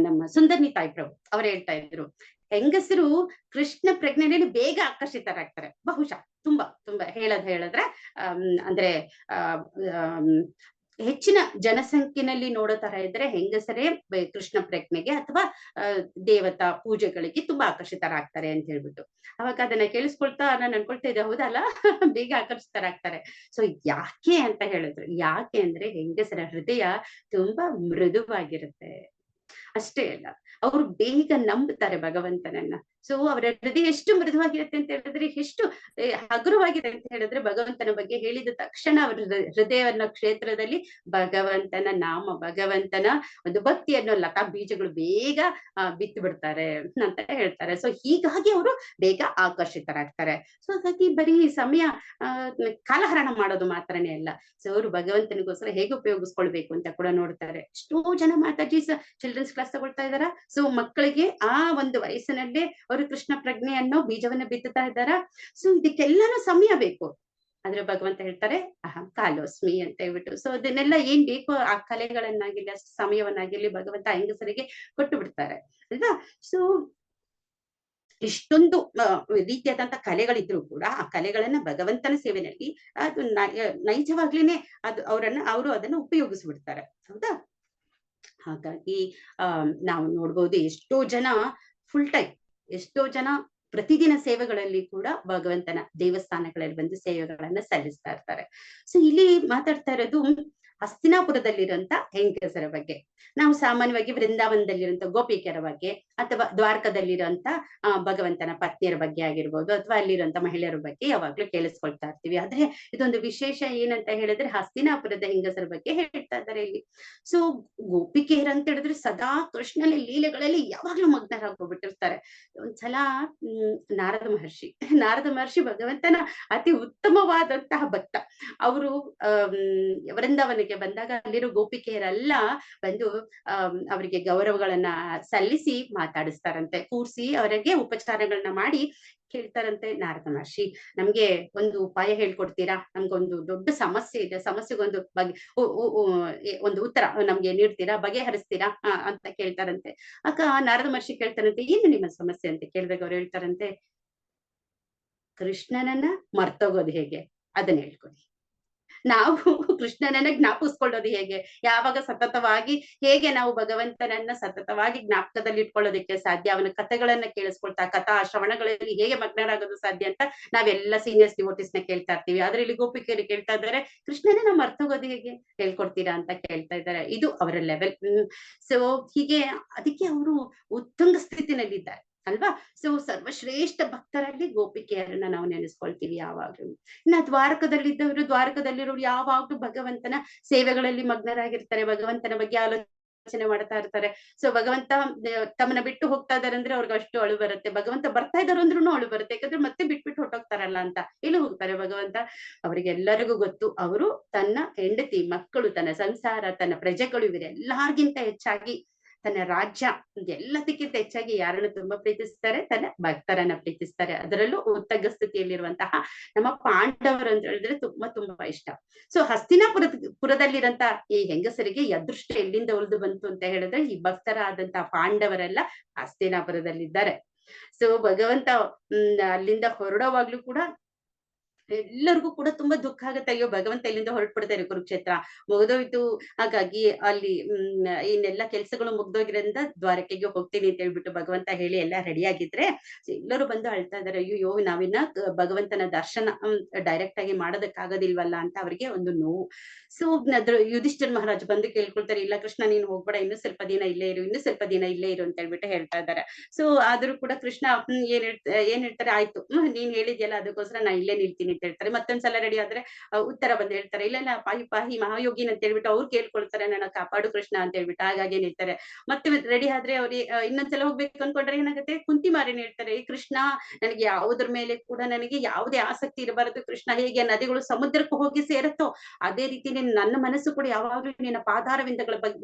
ನಮ್ಮ ಸುಂದರ್ನಿ ತಾಯಿ ಪ್ರಭು ಅವ್ರು ಹೇಳ್ತಾ ಇದ್ರು, ಹೆಂಗಸರು ಕೃಷ್ಣ ಪ್ರಜ್ಞೆಯಲ್ಲಿ ಬೇಗ ಆಕರ್ಷಿತರಾಗ್ತಾರೆ. ಬಹುಶಃ ತುಂಬಾ ಹೇಳಿದ್ರೆ ಅಂದ್ರೆ ಹೆಚ್ಚಿನ ಜನಸಂಖ್ಯೆನಲ್ಲಿ ನೋಡೋ ತರ ಇದ್ರೆ ಹೆಂಗಸರೇ ಕೃಷ್ಣ ಪ್ರಜ್ಞೆಗೆ ಅಥವಾ ದೇವತಾ ಪೂಜೆಗಳಿಗೆ ತುಂಬಾ ಆಕರ್ಷಿತರಾಗ್ತಾರೆ ಅಂತ ಹೇಳ್ಬಿಟ್ಟು. ಅವಾಗ ಅದನ್ನ ಕೇಳಿಸ್ಕೊಳ್ತಾ ನಾನು ಅನ್ಕೊಳ್ತಾ ಇದ್ದೆ, ಹೌದಲ್ಲ ಬೇಗ ಆಕರ್ಷಿತರಾಗ್ತಾರೆ. ಸೊ ಯಾಕೆ ಅಂತ ಹೇಳಿದ್ರು, ಯಾಕೆ ಅಂದ್ರೆ ಹೆಂಗಸರ ಹೃದಯ ತುಂಬಾ ಮೃದುವಾಗಿರುತ್ತೆ ಅಷ್ಟೇ ಅಲ್ಲ, ಅವರು ಬೇಗ ನಂಬುತ್ತಾರೆ ಭಗವಂತನನ್ನ. ಸೊ ಅವರ ಹೃದಯ ಎಷ್ಟು ಮೃದುವಾಗಿರುತ್ತೆ ಅಂತ ಹೇಳಿದ್ರೆ, ಎಷ್ಟು ಹಗುರವಾಗಿದೆ ಅಂತ ಹೇಳಿದ್ರೆ, ಭಗವಂತನ ಬಗ್ಗೆ ಹೇಳಿದ ತಕ್ಷಣ ಅವರ ಹೃದಯವನ್ನ ಕ್ಷೇತ್ರದಲ್ಲಿ ಭಗವಂತನ ನಾಮ, ಭಗವಂತನ ಒಂದು ಭಕ್ತಿ ಅನ್ನೋ ಲತಾ ಬೀಜಗಳು ಬೇಗ ಬಿತ್ತು ಬಿಡ್ತಾರೆ ಅಂತ ಹೇಳ್ತಾರೆ. ಸೊ ಹೀಗಾಗಿ ಅವರು ಬೇಗ ಆಕರ್ಷಿತರಾಗ್ತಾರೆ. ಸೊ ಹಾಗಾಗಿ ಬರೀ ಸಮಯ ಕಾಲಹರಣ ಮಾಡೋದು ಮಾತ್ರನೇ ಅಲ್ಲ, ಸೊ ಅವರು ಭಗವಂತನಿಗೋಸ್ಕರ ಹೇಗೆ ಉಪಯೋಗಿಸ್ಕೊಳ್ಬೇಕು ಅಂತ ಕೂಡ ನೋಡ್ತಾರೆ. ಎಷ್ಟೋ ಜನ ಮಾತಾಜಿ ಚಿಲ್ಡ್ರನ್ಸ್ ಕ್ಲಾಸ್ ತಗೊಳ್ತಾ ಇದಾರ. ಸೊ ಮಕ್ಕಳಿಗೆ ಆ ಒಂದು ವಯಸ್ಸಿನಲ್ಲೇ ಅವರು ಕೃಷ್ಣ ಪ್ರಜ್ಞೆ ಅನ್ನೋ ಬೀಜವನ್ನ ಬಿತ್ತುತ್ತಾ ಇದ್ದಾರ. ಸೊ ಇದಕ್ಕೆಲ್ಲಾನು ಸಮಯ ಬೇಕು. ಆದ್ರೆ ಭಗವಂತ ಹೇಳ್ತಾರೆ ಅಹಂ ಕಾಲೋಸ್ಮಿ ಅಂತ ಹೇಳ್ಬಿಟ್ಟು. ಸೊ ಅದನ್ನೆಲ್ಲ ಏನ್ ಬೇಕೋ ಆ ಕಲೆಗಳನ್ನಾಗಿರ್ಲಿ, ಅಷ್ಟು ಸಮಯವನ್ನಾಗಿರ್ಲಿ ಭಗವಂತ ಹೆಂಗಸರಿಗೆ ಕೊಟ್ಟು ಬಿಡ್ತಾರೆ ಅಲ್ವಾ. ಸೊ ಇಷ್ಟೊಂದು ರೀತಿಯಾದಂತ ಕಲೆಗಳಿದ್ರು ಕೂಡ ಆ ಕಲೆಗಳನ್ನ ಭಗವಂತನ ಸೇವೆನಲ್ಲಿ ಅದು ನೈಜವಾಗ್ಲೇನೆ ಅವರು ಅದನ್ನ ಉಪಯೋಗಿಸ್ಬಿಡ್ತಾರೆ, ಹೌದಾ. ಹಾಗಾಗಿ ನಾವು ನೋಡ್ಬೋದು ಎಷ್ಟೋ ಜನ ಫುಲ್ ಟೈಮ್, ಎಷ್ಟೋ ಜನ ಪ್ರತಿದಿನ ಸೇವೆಗಳಲ್ಲಿ ಕೂಡ ಭಗವಂತನ ದೇವಸ್ಥಾನಗಳಲ್ಲಿ ಬಂದು ಸೇವೆಗಳನ್ನ ಸಲ್ಲಿಸ್ತಾ ಇರ್ತಾರೆ. ಸೊ ಇಲ್ಲಿ ಮಾತಾಡ್ತಾ ಇರೋದು ಹಸ್ತಿನಾಪುರದಲ್ಲಿರುವಂತ ಹೆಂಗಸರ ಬಗ್ಗೆ. ನಾವು ಸಾಮಾನ್ಯವಾಗಿ ವೃಂದಾವನದಲ್ಲಿರುವಂತ ಗೋಪಿಕೆಯರ ಬಗ್ಗೆ ಅಥವಾ ದ್ವಾರಕದಲ್ಲಿರುವಂತ ಭಗವಂತನ ಪತ್ನಿಯರ ಬಗ್ಗೆ ಆಗಿರ್ಬೋದು, ಅಥವಾ ಅಲ್ಲಿರುವಂತ ಮಹಿಳೆಯರ ಬಗ್ಗೆ ಯಾವಾಗ್ಲೂ ಕೇಳಿಸ್ಕೊಳ್ತಾ ಇರ್ತೀವಿ. ಆದ್ರೆ ಇದೊಂದು ವಿಶೇಷ ಏನಂತ ಹೇಳಿದ್ರೆ ಹಸ್ತಿನಾಪುರದ ಹೆಂಗಸರ ಬಗ್ಗೆ ಹೇಳ್ತಾ ಇದ್ದಾರೆ ಇಲ್ಲಿ. ಸೊ ಗೋಪಿಕೆಯರು ಅಂತ ಹೇಳಿದ್ರೆ ಸದಾ ಕೃಷ್ಣನ ಲೀಲೆಗಳಲ್ಲಿ ಯಾವಾಗ್ಲೂ ಮಗ್ನರಾಗೋಗ್ಬಿಟ್ಟಿರ್ತಾರೆ. ಒಂದ್ಸಲ ನಾರದ ಮಹರ್ಷಿ ಭಗವಂತನ ಅತಿ ಉತ್ತಮವಾದಂತಹ ಭಕ್ತ. ಅವರು ವೃಂದಾವನಕ್ಕೆ ಬಂದಾಗ ಅಲ್ಲಿರೋ ಗೋಪಿಕೆಯರೆಲ್ಲ ಬಂದು ಅವರಿಗೆ ಗೌರವಗಳನ್ನ ಸಲ್ಲಿಸಿ ಮಾತಾಡಿಸ್ತಾರಂತೆ, ಕೂರ್ಸಿ ಅವರಿಗೆ ಉಪಚಾರಗಳನ್ನ ಮಾಡಿ ಕೇಳ್ತಾರಂತೆ, ನಾರದ ಮಹರ್ಷಿ ನಮ್ಗೆ ಒಂದು ಉಪಾಯ ಹೇಳ್ಕೊಡ್ತೀರಾ, ನಮ್ಗೊಂದು ದೊಡ್ಡ ಸಮಸ್ಯೆ ಇದೆ, ಸಮಸ್ಯೆಗೊಂದು ಒಂದು ಉತ್ತರ ನಮ್ಗೆ ನೀಡ್ತೀರಾ, ಬಗೆಹರಿಸ್ತೀರಾ ಅಂತ ಕೇಳ್ತಾರಂತೆ. ಆಗ ನಾರದ ಮಹರ್ಷಿ ಕೇಳ್ತಾರಂತೆ, ಏನು ನಿಮ್ಮ ಸಮಸ್ಯೆ ಅಂತ ಕೇಳಿದಾಗ ಅವ್ರು ಹೇಳ್ತಾರಂತೆ, ಕೃಷ್ಣನನ್ನ ಮರ್ತೋಗೋದು ಹೇಗೆ ಅದನ್ನ ಹೇಳ್ಕೊಡಿ. ನಾವು ಕೃಷ್ಣನನ್ನ ಜ್ಞಾಪಿಸ್ಕೊಳ್ಳೋದು ಹೇಗೆ? ಯಾವಾಗ ಸತತವಾಗಿ ಹೇಗೆ ನಾವು ಭಗವಂತನನ್ನ ಸತತವಾಗಿ ಜ್ಞಾಪಕದಲ್ಲಿ ಇಟ್ಕೊಳ್ಳೋದಕ್ಕೆ ಸಾಧ್ಯ? ಅವನ ಕಥೆಗಳನ್ನ ಕೇಳಿಸ್ಕೊಳ್ತಾ, ಕಥಾ ಶ್ರವಣಗಳಲ್ಲಿ ಹೇಗೆ ಮಗ್ನರಾಗೋದು ಸಾಧ್ಯ ಅಂತ ನಾವೆಲ್ಲ ಸೀನಿಯರ್ಸ್ ಡಿವೋಟೀಸ್‌ನ ಕೇಳ್ತಾ ಇರ್ತೀವಿ. ಆದ್ರೆ ಇಲ್ಲಿ ಗೋಪಿಕೆಯರು ಕೇಳ್ತಾ ಇದ್ದಾರೆ, ಕೃಷ್ಣನೇ ನಾವು ಮರ್ತೋಗೋದು ಹೇಗೆ? ಹೇಳ್ಕೊಡ್ತೀರಾ ಅಂತ ಕೇಳ್ತಾ ಇದ್ದಾರೆ. ಇದು ಅವರ ಲೆವೆಲ್. ಸೊ ಹೀಗೆ ಅದಕ್ಕೆ ಅವರು ಉತ್ತುಂಗ ಸ್ಥಿತಿನಲ್ಲಿದ್ದಾರೆ ಅಲ್ವಾ? ಸೊ ಸರ್ವಶ್ರೇಷ್ಠ ಭಕ್ತರಲ್ಲಿ ಗೋಪಿಕೆಯರನ್ನ ನಾವು ನೆನೆಸ್ಕೊಳ್ತೀವಿ ಯಾವಾಗ್ಲೂ. ಇನ್ನ ದ್ವಾರಕದಲ್ಲಿರೋರು ಯಾವಾಗ್ಲೂ ಭಗವಂತನ ಸೇವೆಗಳಲ್ಲಿ ಮಗ್ನರಾಗಿರ್ತಾರೆ, ಭಗವಂತನ ಬಗ್ಗೆ ಆಲೋಚನೆ ಮಾಡ್ತಾ ಇರ್ತಾರೆ. ಸೊ ಭಗವಂತ ತಮ್ಮನ್ನ ಬಿಟ್ಟು ಹೋಗ್ತಾ ಇದಾರೆ ಅಂದ್ರೆ ಅವ್ರಿಗೆ ಅಷ್ಟು ಅಳು ಬರುತ್ತೆ. ಭಗವಂತ ಬರ್ತಾ ಇದಾರೆ ಅಂದ್ರೂ ಅಳು ಬರುತ್ತೆ, ಯಾಕಂದ್ರೆ ಮತ್ತೆ ಬಿಟ್ಬಿಟ್ಟು ಹೊಟ್ಟೋಗ್ತಾರಲ್ಲ ಅಂತ. ಎಲ್ಲಿ ಹೋಗ್ತಾರೆ ಭಗವಂತ? ಅವರಿಗೆಲ್ಲರಿಗೂ ಗೊತ್ತು, ಅವರು ತನ್ನ ಹೆಂಡತಿ, ಮಕ್ಕಳು, ತನ್ನ ಸಂಸಾರ, ತನ್ನ ಪ್ರಜೆಗಳು ಇವರೆಲ್ಲಾರ್ಗಿಂತ ಹೆಚ್ಚಾಗಿ ತನ್ನ ರಾಜ್ಯ ಎಲ್ಲದಕ್ಕಿಂತ ಹೆಚ್ಚಾಗಿ ಯಾರನ್ನು ತುಂಬಾ ಪ್ರೀತಿಸ್ತಾರೆ? ತನ್ನ ಭಕ್ತರನ್ನ ಪ್ರೀತಿಸ್ತಾರೆ. ಅದರಲ್ಲೂ ಉತ್ತಂಗ ಸ್ಥಿತಿಯಲ್ಲಿರುವಂತಹ ನಮ್ಮ ಪಾಂಡವರು ಅಂತ ಹೇಳಿದ್ರೆ ತುಂಬಾ ತುಂಬಾ ಇಷ್ಟ. ಸೊ ಪುರದಲ್ಲಿರಂತ ಈ ಹೆಂಗಸರಿಗೆ ಈ ಅದೃಷ್ಟ ಎಲ್ಲಿಂದ ಒಲ್ದು ಬಂತು ಅಂತ ಹೇಳಿದ್ರೆ, ಈ ಭಕ್ತರಾದಂತಹ ಪಾಂಡವರೆಲ್ಲ ಹಸ್ತಿನಾಪುರದಲ್ಲಿದ್ದಾರೆ. ಸೊ ಭಗವಂತ ಅಲ್ಲಿಂದ ಹೊರಡೋವಾಗ್ಲೂ ಕೂಡ ಎಲ್ಲರಿಗೂ ಕೂಡ ತುಂಬಾ ದುಃಖ ಆಗುತ್ತೆ. ಅಯ್ಯೋ ಭಗವಂತ ಇಲ್ಲಿಂದ ಹೊರಟ್ಬಿಡ್ತಾರೆ, ಕುರುಕ್ಷೇತ್ರ ಮುಗಿದೋಯ್ತು. ಹಾಗಾಗಿ ಅಲ್ಲಿ ಇನ್ನೆಲ್ಲ ಕೆಲ್ಸಗಳು ಮುಗ್ದೋಗಿರೋದ್ರಿಂದ ದ್ವಾರಕೆಗೆ ಹೋಗ್ತೀನಿ ಅಂತ ಹೇಳ್ಬಿಟ್ಟು ಭಗವಂತ ಹೇಳಿ ಎಲ್ಲ ರೆಡಿ ಆಗಿದ್ರೆ ಎಲ್ಲರೂ ಬಂದು ಅಳ್ತಾ ಇದಾರೆ. ಅಯ್ಯೋ ನಾವಿನ್ನ ಭಗವಂತನ ದರ್ಶನ ಡೈರೆಕ್ಟ್ ಆಗಿ ಮಾಡೋದಕ್ಕಾಗೋದಿಲ್ವಲ್ಲ ಅಂತ ಅವರಿಗೆ ಒಂದು ನೋವು. ಸೊ ಅದ್ರ ಯುಧಿಷ್ಠಿರ್ ಮಹಾರಾಜ್ ಬಂದು ಕೇಳ್ಕೊಳ್ತಾರೆ, ಇಲ್ಲ ಕೃಷ್ಣ ನೀನ್ ಹೋಗ್ಬೇಡ, ಇನ್ನು ಸ್ವಲ್ಪ ದಿನ ಇಲ್ಲೇ ಇರು, ಇನ್ನು ಸ್ವಲ್ಪ ದಿನ ಇಲ್ಲೇ ಇರು ಅಂತ ಹೇಳ್ಬಿಟ್ಟು ಹೇಳ್ತಾ ಇದ್ದಾರೆ. ಸೊ ಆದ್ರೂ ಕೂಡ ಕೃಷ್ಣ ಏನ್ ಹೇಳ್ತಾರೆ, ಆಯ್ತು ನೀನ್ ಹೇಳಿದ್ಯಲ್ಲ ಅದಕ್ಕೋಸ್ಕರ ನಾ ಇಲ್ಲೇ ನಿಲ್ತೀನಿ ಅಂತ ಹೇಳ್ತಾರೆ. ಮತ್ತೊಂದ್ಸಲ ರೆಡಿ ಆದ್ರೆ ಉತ್ತರ ಬಂದು ಹೇಳ್ತಾರೆ, ಇಲ್ಲ ಇಲ್ಲ ಪಾಹಿ ಪಾಹಿ ಮಹಾಯೋಗಿನ್ ಅಂತ ಹೇಳ್ಬಿಟ್ಟು ಅವ್ರು ಕೇಳ್ಕೊಳ್ತಾರೆ, ನನ್ನ ಕಾಪಾಡು ಕೃಷ್ಣ ಅಂತ ಹೇಳ್ಬಿಟ್ಟು. ಹಾಗಾಗಿ ನಿಲ್ತಾರೆ. ಮತ್ತೆ ರೆಡಿ ಆದ್ರೆ ಅವ್ರಿಗೆ ಇನ್ನೊಂದ್ಸಲ ಹೋಗ್ಬೇಕು ಅನ್ಕೊಂಡ್ರೆ ಏನಾಗುತ್ತೆ, ಕುಂತಿ ಮಾರಿನ ಹೇಳ್ತಾರೆ, ಕೃಷ್ಣ ನನಗೆ ಯಾವುದ್ರ ಮೇಲೆ ಕೂಡ ನನಗೆ ಯಾವುದೇ ಆಸಕ್ತಿ ಇರಬಾರದು ಕೃಷ್ಣ. ಹೇಗೆ ನದಿಗಳು ಸಮುದ್ರಕ್ಕೆ ಹೋಗಿ ಸೇರುತ್ತೋ ಅದೇ ರೀತಿ ನನ್ನ ಮನಸ್ಸು ಕೂಡ ಯಾವಾಗ್ಲೂ ನಿನ್ನ ಪಾದಾರವಿಂದಗಳ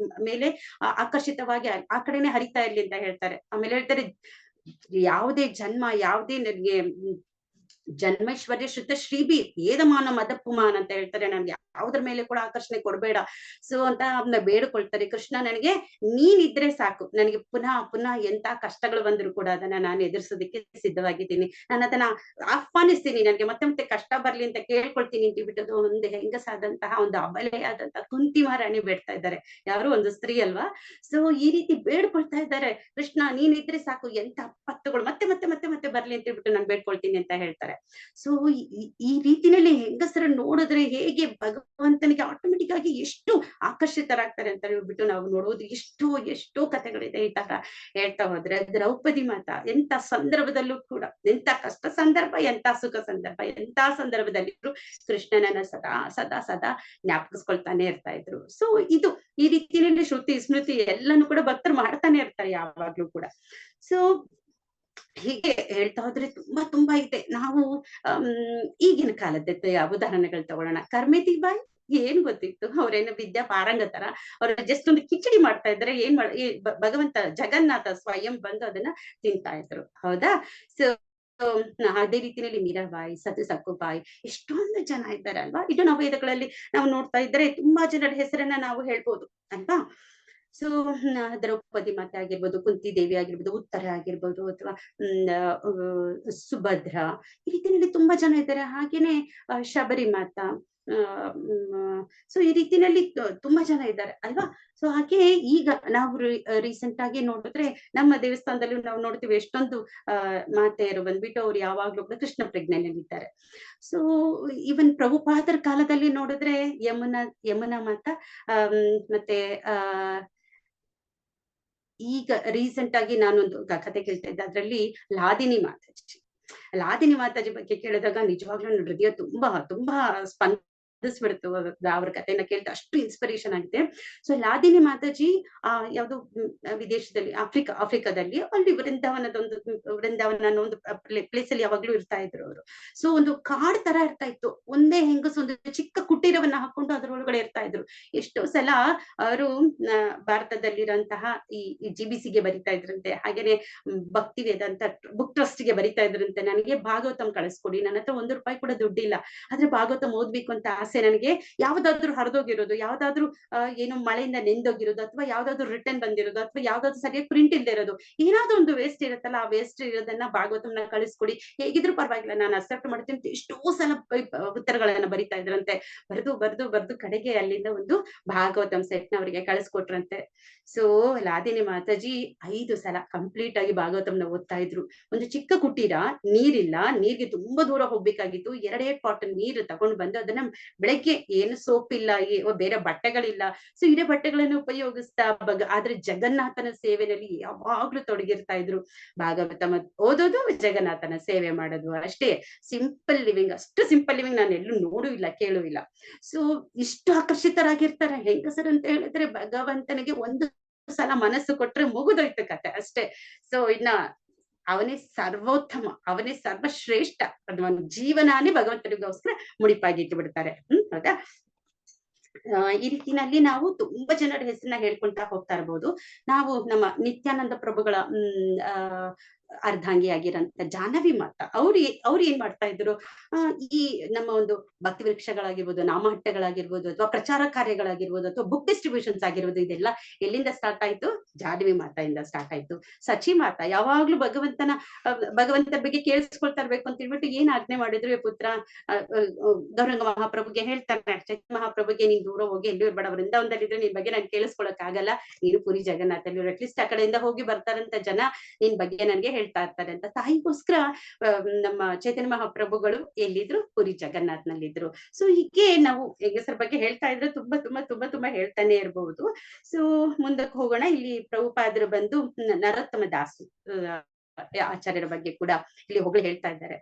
ಮೇಲೆ ಆಕರ್ಷಿತವಾಗಿ ಆ ಕಡೆನೆ ಹರಿತಾ ಇರ್ಲಿ ಅಂತ ಹೇಳ್ತಾರೆ. ಆಮೇಲೆ ಹೇಳ್ತಾರೆ, ಯಾವುದೇ ಜನ್ಮ, ಯಾವುದೇ ನನಗೆ ಜನ್ಮೈಶ್ವರ್ಯ ಶುದ್ಧ ಶ್ರೀಬಿ ಏದಮಾನ ಮದಪ್ಪುಮಾನ್ ಅಂತ ಹೇಳ್ತಾರೆ, ನನ್ಗೆ ಯಾವ್ದ್ರ ಮೇಲೆ ಕೂಡ ಆಕರ್ಷಣೆ ಕೊಡ್ಬೇಡ. ಸೊ ಅಂತ ಅವ್ನ ಬೇಡ್ಕೊಳ್ತಾರೆ, ಕೃಷ್ಣ ನನಗೆ ನೀನಿದ್ರೆ ಸಾಕು, ನನಗೆ ಪುನಃ ಪುನಃ ಎಂತ ಕಷ್ಟಗಳು ಬಂದ್ರು ಕೂಡ ಅದನ್ನ ನಾನು ಎದುರಿಸೋದಕ್ಕೆ ಸಿದ್ಧವಾಗಿದ್ದೀನಿ, ನಾನು ಅದನ್ನ ಆಹ್ವಾನಿಸ್ತೀನಿ, ನನಗೆ ಮತ್ತೆ ಮತ್ತೆ ಕಷ್ಟ ಬರ್ಲಿ ಅಂತ ಕೇಳ್ಕೊಳ್ತೀನಿ ಅಂತ ಬಿಟ್ಟದು ಒಂದು ಹೆಂಗಸಾದಂತಹ ಒಂದು ಅಬಲೆಯಾದಂತಹ ಕುಂತಿ ಮಹಾರಾಣಿ ಬೇಡ್ತಾ ಇದ್ದಾರೆ. ಯಾರು ಒಂದು ಸ್ತ್ರೀ ಅಲ್ವಾ? ಸೊ ಈ ರೀತಿ ಬೇಡ್ಕೊಳ್ತಾ ಇದ್ದಾರೆ, ಕೃಷ್ಣ ನೀನಿದ್ರೆ ಸಾಕು, ಎಂತ ಆಪತ್ತುಗಳು ಮತ್ತೆ ಮತ್ತೆ ಮತ್ತೆ ಮತ್ತೆ ಬರ್ಲಿ ಅಂತ ಹೇಳ್ಬಿಟ್ಟು ನಾನು ಬೇಡ್ಕೊಳ್ತೀನಿ ಅಂತ ಹೇಳ್ತಾರೆ. ಸೊ ಈ ರೀತಿನಲ್ಲಿ ಹೆಂಗಸರನ್ನು ನೋಡಿದ್ರೆ ಹೇಗೆ ಭಗವಂತನಿಗೆ ಆಟೋಮೆಟಿಕ್ ಆಗಿ ಎಷ್ಟು ಆಕರ್ಷಿತರಾಗ್ತಾರೆ ಅಂತ ಹೇಳ್ಬಿಟ್ಟು ನಾವು ನೋಡುವುದು ಎಷ್ಟೋ ಎಷ್ಟೋ ಕಥೆಗಳಿದೆ ಈ ತರ ಹೇಳ್ತಾ ಹೋದ್ರೆ. ದ್ರೌಪದಿ ಮಾತಾ ಎಂತ ಸಂದರ್ಭದಲ್ಲೂ ಕೂಡ, ಎಂತ ಕಷ್ಟ ಸಂದರ್ಭ, ಎಂತ ಸುಖ ಸಂದರ್ಭ, ಎಂತ ಸಂದರ್ಭದಲ್ಲಿದ್ರು ಕೃಷ್ಣನನ್ನ ಸದಾ ಸದಾ ಸದಾ ಜ್ಞಾಪಕಿಸ್ಕೊಳ್ತಾನೆ ಇರ್ತಾ ಇದ್ರು. ಸೊ ಇದು ಈ ರೀತಿಯಲ್ಲಿ ಶ್ರುತಿ ಸ್ಮೃತಿ ಎಲ್ಲಾನು ಕೂಡ ಭಕ್ತರು ಮಾಡ್ತಾನೆ ಇರ್ತಾರೆ ಯಾವಾಗ್ಲೂ ಕೂಡ. ಸೊ ಹೀಗೆ ಹೇಳ್ತಾ ಹೋದ್ರೆ ತುಂಬಾ ತುಂಬಾ ಇದೆ. ನಾವು ಈಗಿನ ಕಾಲದ ಉದಾಹರಣೆಗಳು ತಗೊಳ್ಳೋಣ. ಕರ್ಮೇತಿ ಬಾಯಿ ಏನ್ ಗೊತ್ತಿತ್ತು? ಅವ್ರೇನು ವಿದ್ಯಾ ಪಾರಂಗತರ, ಅವ್ರ ಜಸ್ಟ್ ಒಂದು ಕಿಚಡಿ ಮಾಡ್ತಾ ಇದ್ರೆ ಭಗವಂತ ಜಗನ್ನಾಥ ಸ್ವಯಂ ಬಂದು ಅದನ್ನ ತಿಂತಾ ಇದ್ರು, ಹೌದಾ? ಸೊ ಅದೇ ರೀತಿಯಲ್ಲಿ ಮೀರಾಬಾಯಿ, ಸಕ್ಕುಬಾಯಿ, ಎಷ್ಟೊಂದು ಜನ ಇದ್ದಾರೆ ಅಲ್ವಾ? ಇದು ನಾವು ವೇದಗಳಲ್ಲಿ ನಾವು ನೋಡ್ತಾ ಇದ್ರೆ ತುಂಬಾ ಜನರ ಹೆಸರನ್ನ ನಾವು ಹೇಳ್ಬೋದು ಅಲ್ವಾ? ಸೊ ದ್ರೌಪದಿ ಮಾತೆ ಆಗಿರ್ಬೋದು, ಕುಂತಿ ದೇವಿ ಆಗಿರ್ಬೋದು, ಉತ್ತರ ಆಗಿರ್ಬೋದು, ಅಥವಾ ಸುಭದ್ರ, ಈ ರೀತಿಯಲ್ಲಿ ತುಂಬಾ ಜನ ಇದ್ದಾರೆ. ಹಾಗೇನೆ ಶಬರಿ ಮಾತಾ, ಸೊ ಈ ರೀತಿನಲ್ಲಿ ತುಂಬಾ ಜನ ಇದ್ದಾರೆ ಅಲ್ವಾ? ಸೊ ಹಾಗೆ ಈಗ ನಾವು ರೀಸೆಂಟ್ ಆಗಿ ನೋಡಿದ್ರೆ ನಮ್ಮ ದೇವಸ್ಥಾನದಲ್ಲಿ ನಾವು ನೋಡ್ತೀವಿ ಎಷ್ಟೊಂದು ಮಾತೆಯರು ಬಂದ್ಬಿಟ್ಟು ಅವ್ರು ಯಾವಾಗ್ಲೂ ಕೂಡ ಕೃಷ್ಣ ಪ್ರಜ್ಞೆನಲ್ಲಿದ್ದಾರೆ. ಸೊ ಈವನ್ ಪ್ರಭುಪಾದರ ಕಾಲದಲ್ಲಿ ನೋಡಿದ್ರೆ ಯಮುನಾ ಮಾತಾ, ಮತ್ತೆ ಈಗ ರೀಸೆಂಟ್ ಆಗಿ ನಾನೊಂದು ಕಥೆ ಕೇಳ್ತಾ ಇದ್ದೆ, ಅದ್ರಲ್ಲಿ ಲಾದಿನಿ ಮಾತಾಜಿ ಬಗ್ಗೆ ಕೇಳಿದಾಗ ನಿಜವಾಗ್ಲೂ ನನ್ನ ಹೃದಯ ತುಂಬಾ ತುಂಬಾ ಸ್ಪಂದಿಸ್ಬಿಡ್ತು. ಅವ್ರ ಕಥೆನ ಕೇಳ್ತಾ ಅಷ್ಟು ಇನ್ಸ್ಪಿರೇಷನ್ ಆಗಿದೆ. ಸೊ ಲಾದಿನಿ ಮಾತಾಜಿ ಯಾವ್ದು ವಿದೇಶದಲ್ಲಿ ಆಫ್ರಿಕಾದಲ್ಲಿ ಅಲ್ಲಿ ವೃಂದಾವನ ಅನ್ನೋ ಒಂದು ಪ್ಲೇಸ್ ಅಲ್ಲಿ ಯಾವಾಗ್ಲೂ ಇರ್ತಾ ಇದ್ರು ಅವರು. ಸೊ ಒಂದು ಕಾಡ್ ತರ ಇರ್ತಾ ಇತ್ತು, ಒಂದೇ ಹೆಂಗಸು ಒಂದು ಚಿಕ್ಕ ಕುಟೀರವನ್ನ ಹಾಕೊಂಡು ಅದ್ರೊಳಗಡೆ ಇರ್ತಾ ಇದ್ರು. ಎಷ್ಟೋ ಸಲ ಅವರು ಭಾರತದಲ್ಲಿರಂತಹ ಈ GBCಗೆ ಬರಿತಾ ಇದ್ರಂತೆ, ಹಾಗೇನೆ ಭಕ್ತಿ ವೇದಾಂತ ಬುಕ್ ಟ್ರಸ್ಟ್ ಗೆ ಬರಿತಾ ಇದ್ರಂತೆ, ನನಗೆ ಭಾಗವತಂ ಕಳಿಸ್ಕೊಡಿ, ನನ್ನ ಹತ್ರ ₹1 ಕೂಡ ದುಡ್ಡಿಲ್ಲ, ಆದ್ರೆ ಭಾಗವತಂ ಓದ್ಬೇಕು ಅಂತ ಆಸೆ ಆಸೆ ನನಗೆ. ಯಾವ್ದಾದ್ರು ಹರಿದೋಗಿರೋದು, ಯಾವ್ದಾದ್ರು ಏನು ಮಳೆಯಿಂದ ನೆಂದೋಗಿರೋದು, ಅಥವಾ ಯಾವ್ದಾದ್ರು ರಿಟರ್ನ್ ಬಂದಿರೋದು, ಅಥವಾ ಯಾವ್ದಾದ್ರು ಸರಿಯಾಗಿ ಪ್ರಿಂಟ್ ಇಲ್ದೇ ಇರೋದು, ಏನಾದ್ರೂ ಒಂದು ವೇಸ್ಟ್ ಇರುತ್ತಲ್ಲ, ಆ ವೇಸ್ಟ್ ಇರೋದನ್ನ ಭಾಗವತಂನ ಕಳಿಸ್ಕೊಡಿ, ಹೇಗಿದ್ರು ಪರವಾಗಿಲ್ಲ ನಾನು ಅಕ್ಸೆಪ್ಟ್ ಮಾಡ್ತೀನಿ ಅಂತ ಎಷ್ಟೋ ಸಲ ಉತ್ತರಗಳನ್ನ ಬರಿತಾ ಇದ್ರಂತೆ. ಬರ್ದು ಕಡೆಗೆ ಅಲ್ಲಿಂದ ಒಂದು ಭಾಗವತಂ ಸೆಟ್ ನ ಅವರಿಗೆ ಕಳಿಸ್ಕೊಟ್ರಂತೆ. ಸೊ ಲಾದಿನಿ ಮಾತಾಜಿ 5 ಸಲ ಕಂಪ್ಲೀಟ್ ಆಗಿ ಭಾಗವತಂನ ಓದ್ತಾ ಇದ್ರು. ಒಂದು ಚಿಕ್ಕ ಕುಟೀರ, ನೀರಿಲ್ಲ, ನೀರ್ಗೆ ತುಂಬಾ ದೂರ ಹೋಗ್ಬೇಕಾಗಿತ್ತು. 2 ಪಾಟ್ ನೀರು ತಗೊಂಡು ಬಂದು ಅದನ್ನ ಬೆಳಗ್ಗೆ ಏನು ಸೋಪ್ ಇಲ್ಲ, ಬೇರೆ ಬಟ್ಟೆಗಳಿಲ್ಲ, ಸೊ ಇದೇ ಬಟ್ಟೆಗಳನ್ನು ಉಪಯೋಗಿಸ್ತಾ ಆದ್ರೆ ಜಗನ್ನಾಥನ ಸೇವೆಯಲ್ಲಿ ಯಾವಾಗ್ಲೂ ತೊಡಗಿರ್ತಾ ಇದ್ರು. ಭಾಗವತ ಓದೋದು, ಜಗನ್ನಾಥನ ಸೇವೆ ಮಾಡೋದು, ಅಷ್ಟೇ. ಸಿಂಪಲ್ ಲಿವಿಂಗ್, ಅಷ್ಟು ಸಿಂಪಲ್ ಲಿವಿಂಗ್ ನಾನು ಎಲ್ಲೂ ನೋಡೂ ಇಲ್ಲ, ಕೇಳೂ ಇಲ್ಲ. ಸೊ ಇಷ್ಟು ಆಕರ್ಷಿತರಾಗಿರ್ತಾರೆ ಹೆಂಗಸರು ಅಂತ ಹೇಳಿದ್ರೆ. ಭಗವಂತನಿಗೆ ಒಂದು ಸಲ ಮನಸ್ಸು ಕೊಟ್ರೆ ಮುಗಿದೋಯ್ತು ಕತೆ, ಅಷ್ಟೇ. ಸೊ ಇನ್ನ ಅವನೇ ಸರ್ವೋತ್ತಮ, ಅವನೇ ಸರ್ವಶ್ರೇಷ್ಠ, ಒಂದು ಜೀವನಾನೇ ಭಗವಂತನಿಗೋಸ್ಕರ ಮುಡಿಪಾಗಿಟ್ಟು ಬಿಡ್ತಾರೆ. ಹೌದಾ? ಈ ರೀತಿನಲ್ಲಿ ನಾವು ತುಂಬಾ ಜನರ ಹೆಸರನ್ನ ಹೇಳ್ಕೊಂತಾ ಹೋಗ್ತಾ ಇರ್ಬೋದು. ನಾವು ನಮ್ಮ ನಿತ್ಯಾನಂದ ಪ್ರಭುಗಳ ಅರ್ಧಾಂಗಿ ಆಗಿರಂತ ಜಾಹ್ನವಿ ಮಾತಾ ಅವ್ರು ಏನ್ ಮಾಡ್ತಾ ಇದ್ರು, ಈ ನಮ್ಮ ಒಂದು ಭಕ್ತಿ ವೃಕ್ಷಗಳಾಗಿರ್ಬೋದು, ನಾಮಹಟ್ಟಗಳಾಗಿರ್ಬೋದು, ಅಥವಾ ಪ್ರಚಾರ ಕಾರ್ಯಗಳಾಗಿರ್ಬೋದು, ಅಥವಾ ಬುಕ್ ಡಿಸ್ಟ್ರಿಬ್ಯೂಷನ್ಸ್ ಆಗಿರ್ಬೋದು, ಇದೆಲ್ಲ ಎಲ್ಲಿಂದ ಸ್ಟಾರ್ಟ್ ಆಯ್ತು? ಜಾಹ್ನವಿ ಮಾತಾಯಿಂದ ಸ್ಟಾರ್ಟ್ ಆಯ್ತು. ಸಚಿ ಮಾತಾ ಯಾವಾಗ್ಲೂ ಭಗವಂತನ ಬಗ್ಗೆ ಕೇಳಿಸ್ಕೊಳ್ತಾ ಇರ್ಬೇಕು ಅಂತ ಹೇಳ್ಬಿಟ್ಟು ಏನ್ ಆಜ್ಞೆ ಮಾಡಿದ್ರು ಪುತ್ರ, ಗೌರಂಗ ಮಹಾಪ್ರಭುಗೆ ಹೇಳ್ತಾರೆ, ಚೈತನ್ಯ ಮಹಾಪ್ರಭುಗೆ ನೀನ್ ದೂರ ಹೋಗಿ ಎಲ್ಲೂ ಇರ್ಬೇಡ, ವೃಂದಾವನದಲ್ಲಿದ್ರೆ ನಿನ್ ಬಗ್ಗೆ ನಾನು ಕೇಳಿಸ್ಕೊಳಕ್ ಆಗಲ್ಲ, ನೀನು ಪುರಿ ಜಗನ್ನಾಥಲ್ಲಿ ಅಟ್ಲೀಸ್ಟ್ ಆ ಕಡೆಯಿಂದ ಹೋಗಿ ಬರ್ತಾರಂತ ಜನ ನಿನ್ ಬಗ್ಗೆ ನನ್ಗೆ ಹೇಳ್ತಾ ಇರ್ತಾರೆ ಅಂತ ತಾಯಿಗೋಸ್ಕರ ನಮ್ಮ ಚೈತನ್ಯ ಮಹಾಪ್ರಭುಗಳು ಎಲ್ಲಿದ್ರು? ಪುರಿ ಜಗನ್ನಾಥ್ನಲ್ಲಿದ್ರು. ಸೊ ಹೀಗೆ ನಾವು ಹೆಂಗಸರ ಬಗ್ಗೆ ಹೇಳ್ತಾ ಇದ್ರೆ ತುಂಬಾ ತುಂಬಾ ತುಂಬಾ ತುಂಬಾ ಹೇಳ್ತಾನೆ ಇರಬಹುದು. ಸೊ ಮುಂದಕ್ಕೆ ಹೋಗೋಣ. ಇಲ್ಲಿ ಪ್ರಭುಪಾದರು ಬಂದು ನರೋತ್ತಮ ದಾಸು ಆಚಾರ್ಯರ ಬಗ್ಗೆ ಕೂಡ ಇಲ್ಲಿ ಹೋಗ್ಲಿ ಹೇಳ್ತಾ ಇದ್ದಾರೆ.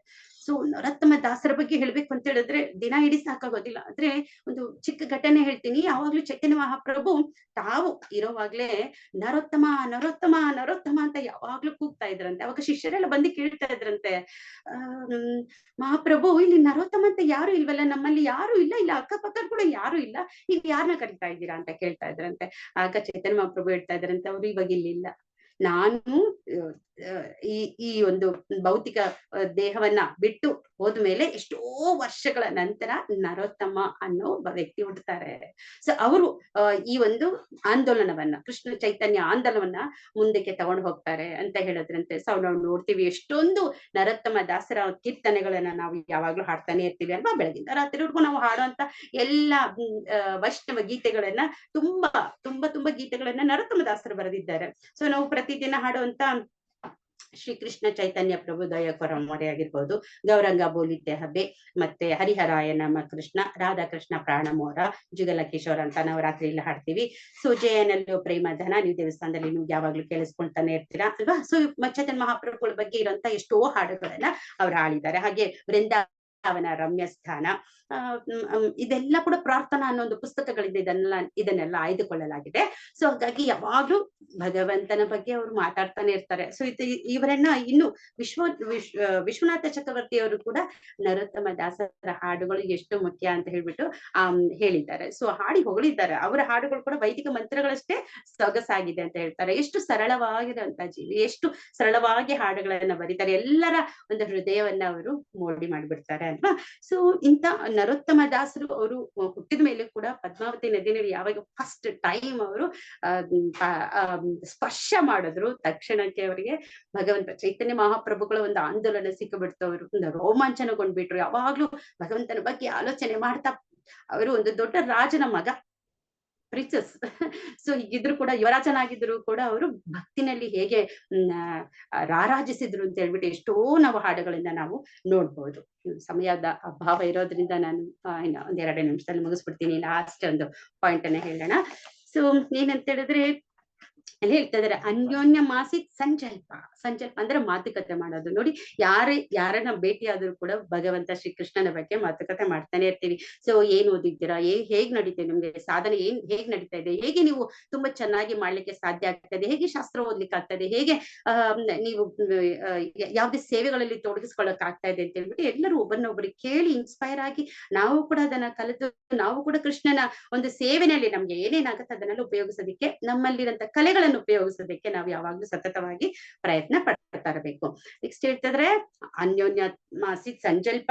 ಸೊ ನರೋತ್ತಮ ದಾಸರ ಬಗ್ಗೆ ಹೇಳ್ಬೇಕು ಅಂತ ಹೇಳಿದ್ರೆ ದಿನ ಇಡೀ ಸಾಕಾಗೋದಿಲ್ಲ. ಆದ್ರೆ ಒಂದು ಚಿಕ್ಕ ಘಟನೆ ಹೇಳ್ತೀನಿ. ಯಾವಾಗ್ಲೂ ಚೈತನ್ಯ ಮಹಾಪ್ರಭು ತಾವು ಇರೋವಾಗ್ಲೇ ನರೋತ್ತಮ ನರೋತ್ತಮ ನರೋತ್ತಮ ಅಂತ ಯಾವಾಗ್ಲೂ ಕೂಗ್ತಾ ಇದ್ರಂತೆ. ಅವಾಗ ಶಿಷ್ಯರೆಲ್ಲ ಬಂದು ಕೇಳ್ತಾ ಇದ್ರಂತೆ, ಮಹಾಪ್ರಭು ಇಲ್ಲಿ ನರೋತ್ತಮ ಅಂತ ಯಾರು ಇಲ್ವಲ್ಲ, ನಮ್ಮಲ್ಲಿ ಯಾರು ಇಲ್ಲ, ಇಲ್ಲ ಅಕ್ಕಪಕ್ಕ ಕೂಡ ಯಾರು ಇಲ್ಲ, ನೀವು ಯಾರನ್ನ ಕರಿತಾ ಇದ್ದೀರಾ ಅಂತ ಕೇಳ್ತಾ ಇದ್ರಂತೆ. ಆಗ ಚೈತನ್ಯ ಮಹಾಪ್ರಭು ಹೇಳ್ತಾ ಇದ್ರಂತೆ, ಅವ್ರು ಇವಾಗ ಇಲ್ಲಿಲ್ಲ, ನಾನು ಈ ಒಂದು ಭೌತಿಕ ದೇಹವನ್ನ ಬಿಟ್ಟು ಹೋದ್ಮೇಲೆ ಎಷ್ಟೋ ವರ್ಷಗಳ ನಂತರ ನರೋತ್ತಮ ಅನ್ನೋ ಒಬ್ಬ ವ್ಯಕ್ತಿ ಹುಡ್ತಾರೆ. ಸೊ ಅವರು ಈ ಒಂದು ಆಂದೋಲನವನ್ನ, ಕೃಷ್ಣ ಚೈತನ್ಯ ಆಂದೋಲನವನ್ನ ಮುಂದಕ್ಕೆ ತಗೊಂಡು ಹೋಗ್ತಾರೆ ಅಂತ ಹೇಳೋದ್ರಂತೆ. ಸೊ ನಾವು ನೋಡ್ತೀವಿ ಎಷ್ಟೊಂದು ನರೋತ್ತಮ ದಾಸರ ಕೀರ್ತನೆಗಳನ್ನ ನಾವು ಯಾವಾಗ್ಲೂ ಹಾಡ್ತಾನೆ ಇರ್ತೀವಿ ಅಲ್ವಾ. ಬೆಳಗಿಂದ ರಾತ್ರಿವರೆಗೂ ನಾವು ಹಾಡುವಂತ ಎಲ್ಲಾ ವೈಷ್ಣವ ಗೀತೆಗಳನ್ನ ತುಂಬಾ ತುಂಬಾ ತುಂಬಾ ಗೀತೆಗಳನ್ನ ನರೋತ್ತಮ ದಾಸರು ಬರೆದಿದ್ದಾರೆ. ಸೊ ನಾವು ಪ್ರತಿದಿನ ಹಾಡುವಂತ ಶ್ರೀಕೃಷ್ಣ ಚೈತನ್ಯ ಪ್ರಭುದಯ ಕೊರಮೊರೆ ಆಗಿರ್ಬೋದು, ಗೌರಂಗ ಬೋಲಿತೆ ಹಬೆ, ಮತ್ತೆ ಹರಿಹರಾಯ ನಮ ಕೃಷ್ಣ, ರಾಧಾಕೃಷ್ಣ ಪ್ರಾಣಮೋರ, ಜುಗಲ ಕಿಶೋರ್ ಅಂತ ನಾವು ರಾತ್ರಿಯಲ್ಲಿ ಹಾಡ್ತೀವಿ. ಸೊ ಜಯನಲ್ಲೂ ಪ್ರೇಮ ಧನ ನೀವು ದೇವಸ್ಥಾನದಲ್ಲಿ ನೀವು ಯಾವಾಗ್ಲೂ ಕೇಳಿಸ್ಕೊಳ್ತಾನೆ ಇರ್ತೀರಾ ಅಲ್ವಾ. ಸೊ ಚೈತನ್ಯ ಮಹಾಪ್ರಭುಗಳ ಬಗ್ಗೆ ಇರುವಂತ ಎಷ್ಟೋ ಹಾಡುಗಳನ್ನ ಅವ್ರು ಹಾಡಿದ್ದಾರೆ. ಹಾಗೆ ವೃಂದಾವನ ರಮ್ಯ ಸ್ಥಾನ, ಇದೆಲ್ಲ ಕೂಡ ಪ್ರಾರ್ಥನಾ ಅನ್ನೋ ಒಂದು ಪುಸ್ತಕಗಳಿಂದ ಇದನ್ನೆಲ್ಲ ಆಯ್ದುಕೊಳ್ಳಲಾಗಿದೆ. ಸೊ ಹಾಗಾಗಿ ಯಾವಾಗ್ಲೂ ಭಗವಂತನ ಬಗ್ಗೆ ಅವ್ರು ಮಾತಾಡ್ತಾನೆ ಇರ್ತಾರೆ. ಸೊ ಇವರನ್ನ ಇನ್ನು ವಿಶ್ವನಾಥ ಚಕ್ರವರ್ತಿ ಅವರು ಕೂಡ ನರೋತ್ತಮ ದಾಸರ ಹಾಡುಗಳು ಎಷ್ಟು ಮುಖ್ಯ ಅಂತ ಹೇಳ್ಬಿಟ್ಟು ಹೇಳಿದ್ದಾರೆ. ಸೊ ಹಾಡಿ ಹೊಗಳಿದ್ದಾರೆ. ಅವರ ಹಾಡುಗಳು ಕೂಡ ವೈದಿಕ ಮಂತ್ರಗಳಷ್ಟೇ ಸೊಗಸಾಗಿದೆ ಅಂತ ಹೇಳ್ತಾರೆ. ಎಷ್ಟು ಸರಳವಾಗಿರುವಂತ ಜೀವಿ, ಎಷ್ಟು ಸರಳವಾಗಿ ಹಾಡುಗಳನ್ನ ಬರೀತಾರೆ, ಎಲ್ಲರ ಒಂದು ಹೃದಯವನ್ನ ಅವರು ಮೋಡಿ ಮಾಡ್ಬಿಡ್ತಾರೆ ಅಲ್ವಾ. ಸೊ ಇಂತ ನರೋತ್ತಮ ದಾಸರು ಅವರು ಹುಟ್ಟಿದ ಮೇಲೆ ಕೂಡ ಪದ್ಮಾವತಿ ನದಿನಲ್ಲಿ ಯಾವಾಗ ಫಸ್ಟ್ ಟೈಮ್ ಅವರು ಸ್ಪರ್ಶ ಮಾಡಿದ್ರು, ತಕ್ಷಣಕ್ಕೆ ಅವರಿಗೆ ಭಗವಂತ ಚೈತನ್ಯ ಮಹಾಪ್ರಭುಗಳ ಒಂದು ಆಂದೋಲನ ಸಿಕ್ಕಿಬಿಡ್ತು. ಅವರು ಒಂದು ರೋಮಾಂಚನಗೊಂಡ್ಬಿಟ್ರು. ಯಾವಾಗ್ಲೂ ಭಗವಂತನ ಬಗ್ಗೆ ಆಲೋಚನೆ ಮಾಡ್ತಾ, ಅವರು ಒಂದು ದೊಡ್ಡ ರಾಜನ ಮಗ, ಪ್ರಿನ್ಸಸ್. ಸೊ ಹೀಗಿದ್ರು ಕೂಡ, ಯುವರಾಜನಾಗಿದ್ರು ಕೂಡ ಅವರು ಭಕ್ತಿನಲ್ಲಿ ಹೇಗೆ ರಾರಾಜಿಸಿದ್ರು ಅಂತ ಹೇಳ್ಬಿಟ್ಟು ಎಷ್ಟೋ ನಾವು ಹಾಡುಗಳಿಂದ ನಾವು ನೋಡ್ಬೋದು. ಸಮಯದ ಅಭಾವ ಇರೋದ್ರಿಂದ ನಾನು ಒಂದೆರಡು ನಿಮಿಷದಲ್ಲಿ ಮುಗಿಸ್ಬಿಡ್ತೀನಿ. ಲಾಸ್ಟ್ ಒಂದು ಪಾಯಿಂಟ್ ಅನ್ನ ಹೇಳೋಣ. ಸೊ ಏನಂತ ಹೇಳಿದ್ರೆ ಅಲ್ಲಿ ಹೇಳ್ತಾ ಇದಾರೆ, ಅನ್ಯೋನ್ಯ ಮಾಸಿಕ್ ಸಂಜಲ್ಪ. ಸಂಜಲ್ಪ ಅಂದ್ರೆ ಮಾತುಕತೆ ಮಾಡೋದು. ನೋಡಿ, ಯಾರನ್ನ ಭೇಟಿ ಆದ್ರೂ ಕೂಡ ಭಗವಂತ ಶ್ರೀಕೃಷ್ಣನ ಬಗ್ಗೆ ಮಾತುಕತೆ ಮಾಡ್ತಾನೆ ಇರ್ತೀವಿ. ಸೊ ಏನ್ ಓದಿದ್ದೀರಾ, ಹೇಗ್ ನಡೀತಾ ಇದೆ ನಿಮ್ಗೆ ಸಾಧನೆ, ಹೇಗ್ ನಡೀತಾ ಇದೆ, ಹೇಗೆ ನೀವು ತುಂಬಾ ಚೆನ್ನಾಗಿ ಮಾಡ್ಲಿಕ್ಕೆ ಸಾಧ್ಯ ಆಗ್ತದೆ, ಹೇಗೆ ಶಾಸ್ತ್ರ ಓದ್ಲಿಕ್ಕೆ ಆಗ್ತದೆ, ಹೇಗೆ ನೀವು ಯಾವ್ದೇ ಸೇವೆಗಳಲ್ಲಿ ತೊಡಗಿಸ್ಕೊಳಕ್ ಆಗ್ತಾ ಇದೆ ಅಂತ ಹೇಳ್ಬಿಟ್ಟು ಎಲ್ಲರೂ ಒಬ್ಬರನ್ನೊಬ್ಬರಿಗೆ ಕೇಳಿ ಇನ್ಸ್ಪೈರ್ ಆಗಿ ನಾವು ಕೂಡ ಅದನ್ನ ಕಲಿತು, ನಾವು ಕೂಡ ಕೃಷ್ಣನ ಒಂದು ಸೇವೆನಲ್ಲಿ ನಮ್ಗೆ ಏನೇನಾಗುತ್ತೆ ಅದನ್ನೆಲ್ಲ ಉಪಯೋಗಿಸೋದಿಕ್ಕೆ, ನಮ್ಮಲ್ಲಿರಂತ ಕಲೆಗಳನ್ನು ಉಪಯೋಗಿಸೋದಕ್ಕೆ ನಾವು ಯಾವಾಗ್ಲೂ ಸತತವಾಗಿ ಪ್ರಯತ್ನ ಪಡ್ತಾ ಇರಬೇಕು. ನೆಕ್ಸ್ಟ್ ಹೇಳ್ತಿದ್ರೆ, ಅನ್ಯೋನ್ಯ ಮಾಸಿಕ್ ಸಂಜಲ್ಪ,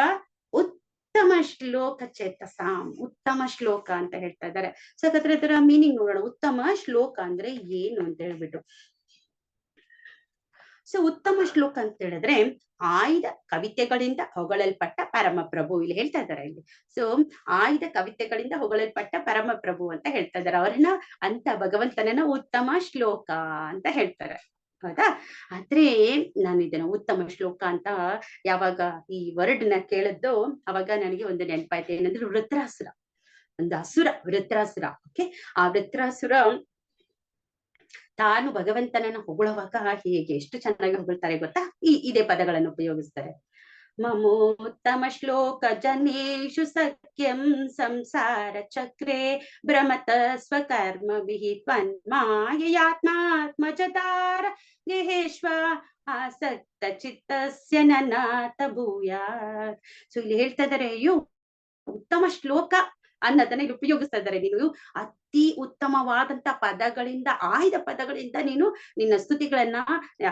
ಉತ್ತಮ ಉತ್ತಮ ಶ್ಲೋಕ ಚೇತಸಾಂ, ಉತ್ತಮ ಶ್ಲೋಕ ಅಂತ ಹೇಳ್ತಾ ಇದ್ದಾರೆ. ಸೊ ಹಾಗಾದ್ರೆ ಅದರ ಮೀನಿಂಗ್ ನೋಡೋಣ. ಉತ್ತಮ ಶ್ಲೋಕ ಅಂದ್ರೆ ಏನು ಅಂತ ಹೇಳ್ಬಿಟ್ಟು. ಸೊ ಉತ್ತಮ ಶ್ಲೋಕ ಅಂತ ಹೇಳಿದ್ರೆ ಆಯ್ದ ಕವಿತೆಗಳಿಂದ ಹೊಗಳಲ್ಪಟ್ಟ ಪರಮಪ್ರಭು, ಇಲ್ಲಿ ಹೇಳ್ತಾ ಇದ್ದಾರೆ ಇಲ್ಲಿ. ಸೊ ಆಯ್ದ ಕವಿತೆಗಳಿಂದ ಹೊಗಳಲ್ಪಟ್ಟ ಪರಮಪ್ರಭು ಅಂತ ಹೇಳ್ತಾ ಇದ್ದಾರೆ. ಅವ್ರನ್ನ ಅಂತ ಭಗವಂತನನ್ನ ಉತ್ತಮ ಶ್ಲೋಕ ಅಂತ ಹೇಳ್ತಾರೆ. ಹೌದಾ? ಆದ್ರೆ ನಾನು ಇದನ್ನ ಉತ್ತಮ ಶ್ಲೋಕ ಅಂತ ಯಾವಾಗ ಈ ವರ್ಡ್ ನ ಕೇಳದ್ದು, ಅವಾಗ ನನಗೆ ಒಂದು ನೆನಪಾಯ್ತು. ಏನಂದ್ರೆ ವೃತ್ರಾಸುರ, ಒಂದು ಅಸುರ, ವೃತ್ರಾಸುರ. ಓಕೆ, ಆ ವೃತ್ರಾಸುರ ತಾನು ಭಗವಂತನನ್ನ ಹೊಗಳುವಾಗ ಹೇಗೆ ಎಷ್ಟು ಚೆನ್ನಾಗಿ ಹೊಗಳ್ತಾರೆ ಗೊತ್ತಾ? ಇದೇ ಪದಗಳನ್ನು ಉಪಯೋಗಿಸ್ತಾರೆ. ಮಮೋತ್ತಮ ಶ್ಲೋಕ ಜನೇಶು ಸಖ್ಯಂ ಸಂಸಾರ ಚಕ್ರೆ ಭ್ರಮತ ಸ್ವಕರ್ಮ ವಿಹಿತ್ವನ್ಮಾಯಯಾತ್ಮಾತ್ಮಜತಾರ ಗೇಹೇಶ್ವ ಆಸಕ್ತ ಚಿತ್ತಸ್ಯ ನನಾಥ ಭೂಯಾತ್. ಸೊ ಇಲ್ಲಿ ಹೇಳ್ತಾ ಇದಾರೆ, ಅಯ್ಯೋ ಉತ್ತಮ ಶ್ಲೋಕ ಅನ್ನೋದನ್ನ ಇಲ್ಲಿ ಉಪಯೋಗಿಸ್ತಾ ಇದ್ದಾರೆ. ನೀನು ಅತಿ ಉತ್ತಮವಾದಂತ ಪದಗಳಿಂದ, ಆಯ್ದ ಪದಗಳಿಂದ ನೀನು ನಿನ್ನ ಸ್ತುತಿಗಳನ್ನ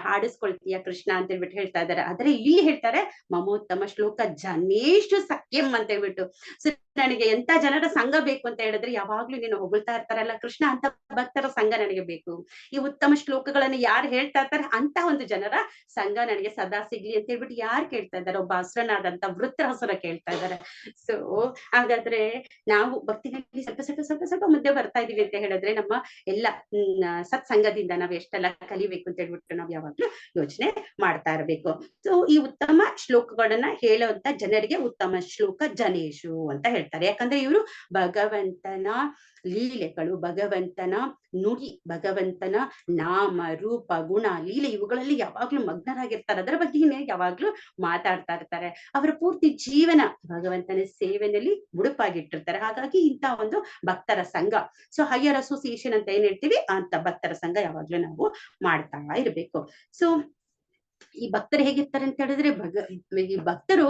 ಹಾಡಿಸ್ಕೊಳ್ತೀಯ ಕೃಷ್ಣ ಅಂತ ಹೇಳ್ಬಿಟ್ಟು ಹೇಳ್ತಾ ಇದ್ದಾರೆ. ಆದ್ರೆ ಇಲ್ಲಿ ಹೇಳ್ತಾರೆ ಮಮೋತ್ತಮ ಶ್ಲೋಕ ಜನೇಶು ಸಖ್ಯಂ ಅಂತ ಹೇಳ್ಬಿಟ್ಟು. ಸೊ ನನಗೆ ಎಂತ ಜನರ ಸಂಘ ಬೇಕು ಅಂತ ಹೇಳಿದ್ರೆ, ಯಾವಾಗ್ಲೂ ನೀನು ಹೊಗಳ್ತಾ ಇರ್ತಾರಲ್ಲ ಕೃಷ್ಣ, ಅಂತ ಭಕ್ತರ ಸಂಘ ನನಗೆ ಬೇಕು. ಈ ಉತ್ತಮ ಶ್ಲೋಕಗಳನ್ನ ಯಾರು ಹೇಳ್ತಾ ಇರ್ತಾರೆ ಅಂತ ಒಂದು ಜನರ ಸಂಘ ನನಗೆ ಸದಾ ಸಿಗ್ಲಿ ಅಂತ ಹೇಳ್ಬಿಟ್ಟು ಯಾರು ಕೇಳ್ತಾ ಇದ್ದಾರೆ? ಒಬ್ಬ ಹಸುರನಾದಂತ ವೃತ್ರಾಸುರ ಕೇಳ್ತಾ ಇದ್ದಾರೆ. ಸೊ ಹಾಗಾದ್ರೆ ನಾವು ಭಕ್ತಿನಲ್ಲಿ ಸ್ವಲ್ಪ ಸ್ವಲ್ಪ ಸ್ವಲ್ಪ ಸ್ವಲ್ಪ ಮುಂದೆ ಬರ್ತಾ ಇದೀವಿ ಅಂತ ಹೇಳಿದ್ರೆ, ನಮ್ಮ ಎಲ್ಲ ಸತ್ಸಂಗದಿಂದ ನಾವ್ ಎಷ್ಟೆಲ್ಲ ಕಲಿಬೇಕು ಅಂತ ಹೇಳ್ಬಿಟ್ಟು ನಾವ್ ಯಾವಾಗ್ಲೂ ಯೋಚನೆ ಮಾಡ್ತಾ ಇರ್ಬೇಕು. ಸೊ ಈ ಉತ್ತಮ ಶ್ಲೋಕಗಳನ್ನ ಹೇಳುವಂತ ಜನರಿಗೆ ಉತ್ತಮ ಶ್ಲೋಕ ಜನೇಶು ಅಂತ ಹೇಳ್ತಾರೆ. ಯಾಕಂದ್ರೆ ಇವರು ಭಗವಂತನ ಲೀಲೆಗಳು, ಭಗವಂತನ ನುಡಿ, ಭಗವಂತನ ನಾಮ ರೂಪ ಗುಣ ಲೀಲೆ ಇವುಗಳಲ್ಲಿ ಯಾವಾಗ್ಲೂ ಮಗ್ನರಾಗಿರ್ತಾರೆ. ಅದರ ಬಗ್ಗೆ ಯಾವಾಗ್ಲೂ ಮಾತಾಡ್ತಾ ಇರ್ತಾರೆ. ಅವರ ಪೂರ್ತಿ ಜೀವನ ಭಗವಂತನ ಸೇವೆಯಲ್ಲಿ ಮುಡುಪಾಗಿಟ್ಟಿರ್ತಾರೆ. ಹಾಗಾಗಿ ಇಂತ ಒಂದು ಭಕ್ತರ ಸಂಘ, ಸೊ ಹೈಯರ್ ಅಸೋಸಿಯೇಷನ್ ಅಂತ ಏನ್ ಹೇಳ್ತೀವಿ, ಅಂತ ಭಕ್ತರ ಸಂಘ ಯಾವಾಗ್ಲೂ ನಾವು ಮಾಡ್ತಾ ಇರ್ಬೇಕು. ಸೊ ಈ ಭಕ್ತರು ಹೇಗಿರ್ತಾರೆ ಅಂತ ಹೇಳಿದ್ರೆ, ಈ ಭಕ್ತರು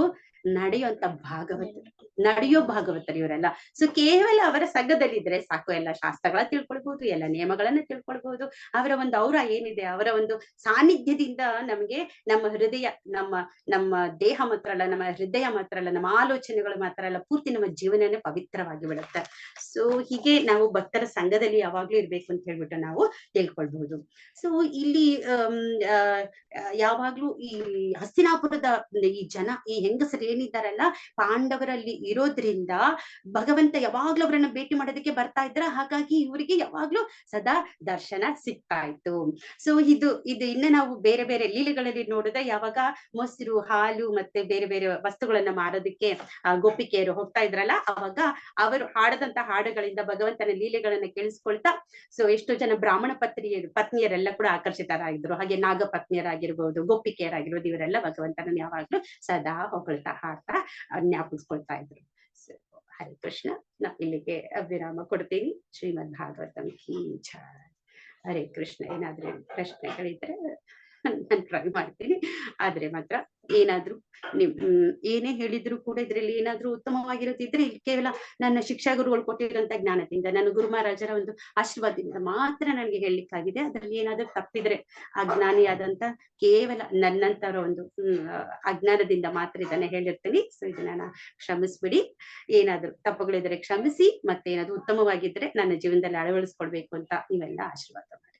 ನಡೆಯುವಂತ ಭಾಗವತರು, ನಡೆಯೋ ಭಾಗವತರು ಇವರೆಲ್ಲ. ಸೊ ಕೇವಲ ಅವರ ಸಂಘದಲ್ಲಿದ್ರೆ ಸಾಕು, ಎಲ್ಲ ಶಾಸ್ತ್ರಗಳ ತಿಳ್ಕೊಳ್ಬಹುದು, ಎಲ್ಲ ನಿಯಮಗಳನ್ನ ತಿಳ್ಕೊಳ್ಬಹುದು. ಅವರ ಒಂದು ಔರ ಏನಿದೆ, ಅವರ ಒಂದು ಸಾನ್ನಿಧ್ಯದಿಂದ ನಮ್ಗೆ ನಮ್ಮ ಹೃದಯ, ನಮ್ಮ ದೇಹ ಮಾತ್ರ ಅಲ್ಲ, ನಮ್ಮ ಹೃದಯ ಮಾತ್ರ ಅಲ್ಲ, ನಮ್ಮ ಆಲೋಚನೆಗಳು ಮಾತ್ರ ಅಲ್ಲ, ಪೂರ್ತಿ ನಮ್ಮ ಜೀವನನೇ ಪವಿತ್ರವಾಗಿ ಬಿಡುತ್ತೆ. ಸೊ ಹೀಗೆ ನಾವು ಭಕ್ತರ ಸಂಘದಲ್ಲಿ ಯಾವಾಗ್ಲೂ ಇರ್ಬೇಕು ಅಂತ ಹೇಳ್ಬಿಟ್ಟು ನಾವು ತಿಳ್ಕೊಳ್ಬಹುದು. ಸೊ ಇಲ್ಲಿ ಯಾವಾಗ್ಲೂ ಈ ಹಸ್ತಿನಾಪುರದ ಈ ಜನ, ಈ ಹೆಂಗಸರು ಏನಿದ್ದಾರಲ್ಲ, ಪಾಂಡವರಲ್ಲಿ ಇರೋದ್ರಿಂದ ಭಗವಂತ ಯಾವಾಗ್ಲೂ ಅವರನ್ನ ಭೇಟಿ ಮಾಡೋದಕ್ಕೆ ಬರ್ತಾ ಇದ್ರ. ಹಾಗಾಗಿ ಇವರಿಗೆ ಯಾವಾಗ್ಲೂ ಸದಾ ದರ್ಶನ ಸಿಗ್ತಾ ಇತ್ತು. ಸೊ ಇದು ಇನ್ನ ನಾವು ಬೇರೆ ಬೇರೆ ಲೀಲೆಗಳಲ್ಲಿ ನೋಡಿದ್ರೆ, ಯಾವಾಗ ಮೊಸರು, ಹಾಲು ಮತ್ತೆ ಬೇರೆ ಬೇರೆ ವಸ್ತುಗಳನ್ನ ಮಾರೋದಕ್ಕೆ ಗೋಪಿಕೆಯರು ಹೋಗ್ತಾ ಇದ್ರಲ್ಲ, ಅವಾಗ ಅವರು ಹಾಡದಂತ ಹಾಡುಗಳಿಂದ ಭಗವಂತನ ಲೀಲೆಗಳನ್ನ ಕೇಳಿಸ್ಕೊಳ್ತಾ, ಸೊ ಎಷ್ಟೋ ಜನ ಬ್ರಾಹ್ಮಣ ಪತ್ನಿಯರೆಲ್ಲ ಕೂಡ ಆಕರ್ಷಿತರಾಗಿದ್ರು. ಹಾಗೆ ನಾಗ ಪತ್ನಿಯರಾಗಿರ್ಬೋದು, ಗೋಪಿಕೆಯರಾಗಿರ್ಬೋದು, ಇವರೆಲ್ಲ ಭಗವಂತನ ಯಾವಾಗ್ಲೂ ಸದಾ ಹೊಗಳ್ತಾ ಹಾಡ್ತಾ ಜ್ಞಾಪಿಸ್ಕೊಳ್ತಾ ಇದ್ರು. ಹರೇ ಕೃಷ್ಣ. ನಾ ಇಲ್ಲಿಗೆ ವಿರಾಮ ಕೊಡ್ತೀನಿ. ಶ್ರೀಮದ್ ಭಾಗವತಂ ಕೀ ಜೈ. ಹರೇ ಕೃಷ್ಣ. ಏನಾದ್ರೂ ಪ್ರಶ್ನೆಗಳಿದ್ರೆ ನಾನು ಟ್ರೈ ಮಾಡ್ತೀನಿ. ಆದ್ರೆ ಮಾತ್ರ ಏನಾದ್ರೂ ಏನೇ ಹೇಳಿದ್ರು ಕೂಡ ಇದ್ರಲ್ಲಿ ಏನಾದ್ರೂ ಉತ್ತಮವಾಗಿರೋದಿದ್ರೆ, ಇಲ್ಲಿ ಕೇವಲ ನನ್ನ ಶಿಕ್ಷಾ ಗುರುಗಳು ಕೊಟ್ಟಿರುವಂತ ಜ್ಞಾನದಿಂದ, ನನ್ನ ಗುರು ಮಹಾರಾಜರ ಒಂದು ಆಶೀರ್ವಾದದಿಂದ ಮಾತ್ರ ನನಗೆ ಹೇಳಲಿಕ್ಕಾಗಿದೆ. ಅದ್ರಲ್ಲಿ ಏನಾದ್ರೂ ತಪ್ಪಿದ್ರೆ, ಅಜ್ಞಾನಿಯಾದಂತ ಕೇವಲ ನನ್ನಂತರ ಒಂದು ಅಜ್ಞಾನದಿಂದ ಮಾತ್ರ ಇದನ್ನ ಹೇಳಿರ್ತೀನಿ. ಸೊ ಇದನ್ನ ಕ್ಷಮಿಸ್ಬಿಡಿ. ಏನಾದ್ರೂ ತಪ್ಪುಗಳಿದ್ರೆ ಕ್ಷಮಿಸಿ, ಮತ್ತೆ ಏನಾದ್ರೂ ಉತ್ತಮವಾಗಿದ್ರೆ ನನ್ನ ಜೀವನದಲ್ಲಿ ಅಳವಡಿಸ್ಕೊಳ್ಬೇಕು ಅಂತ ನೀವೆಲ್ಲ ಆಶೀರ್ವಾದ ಮಾಡಿ.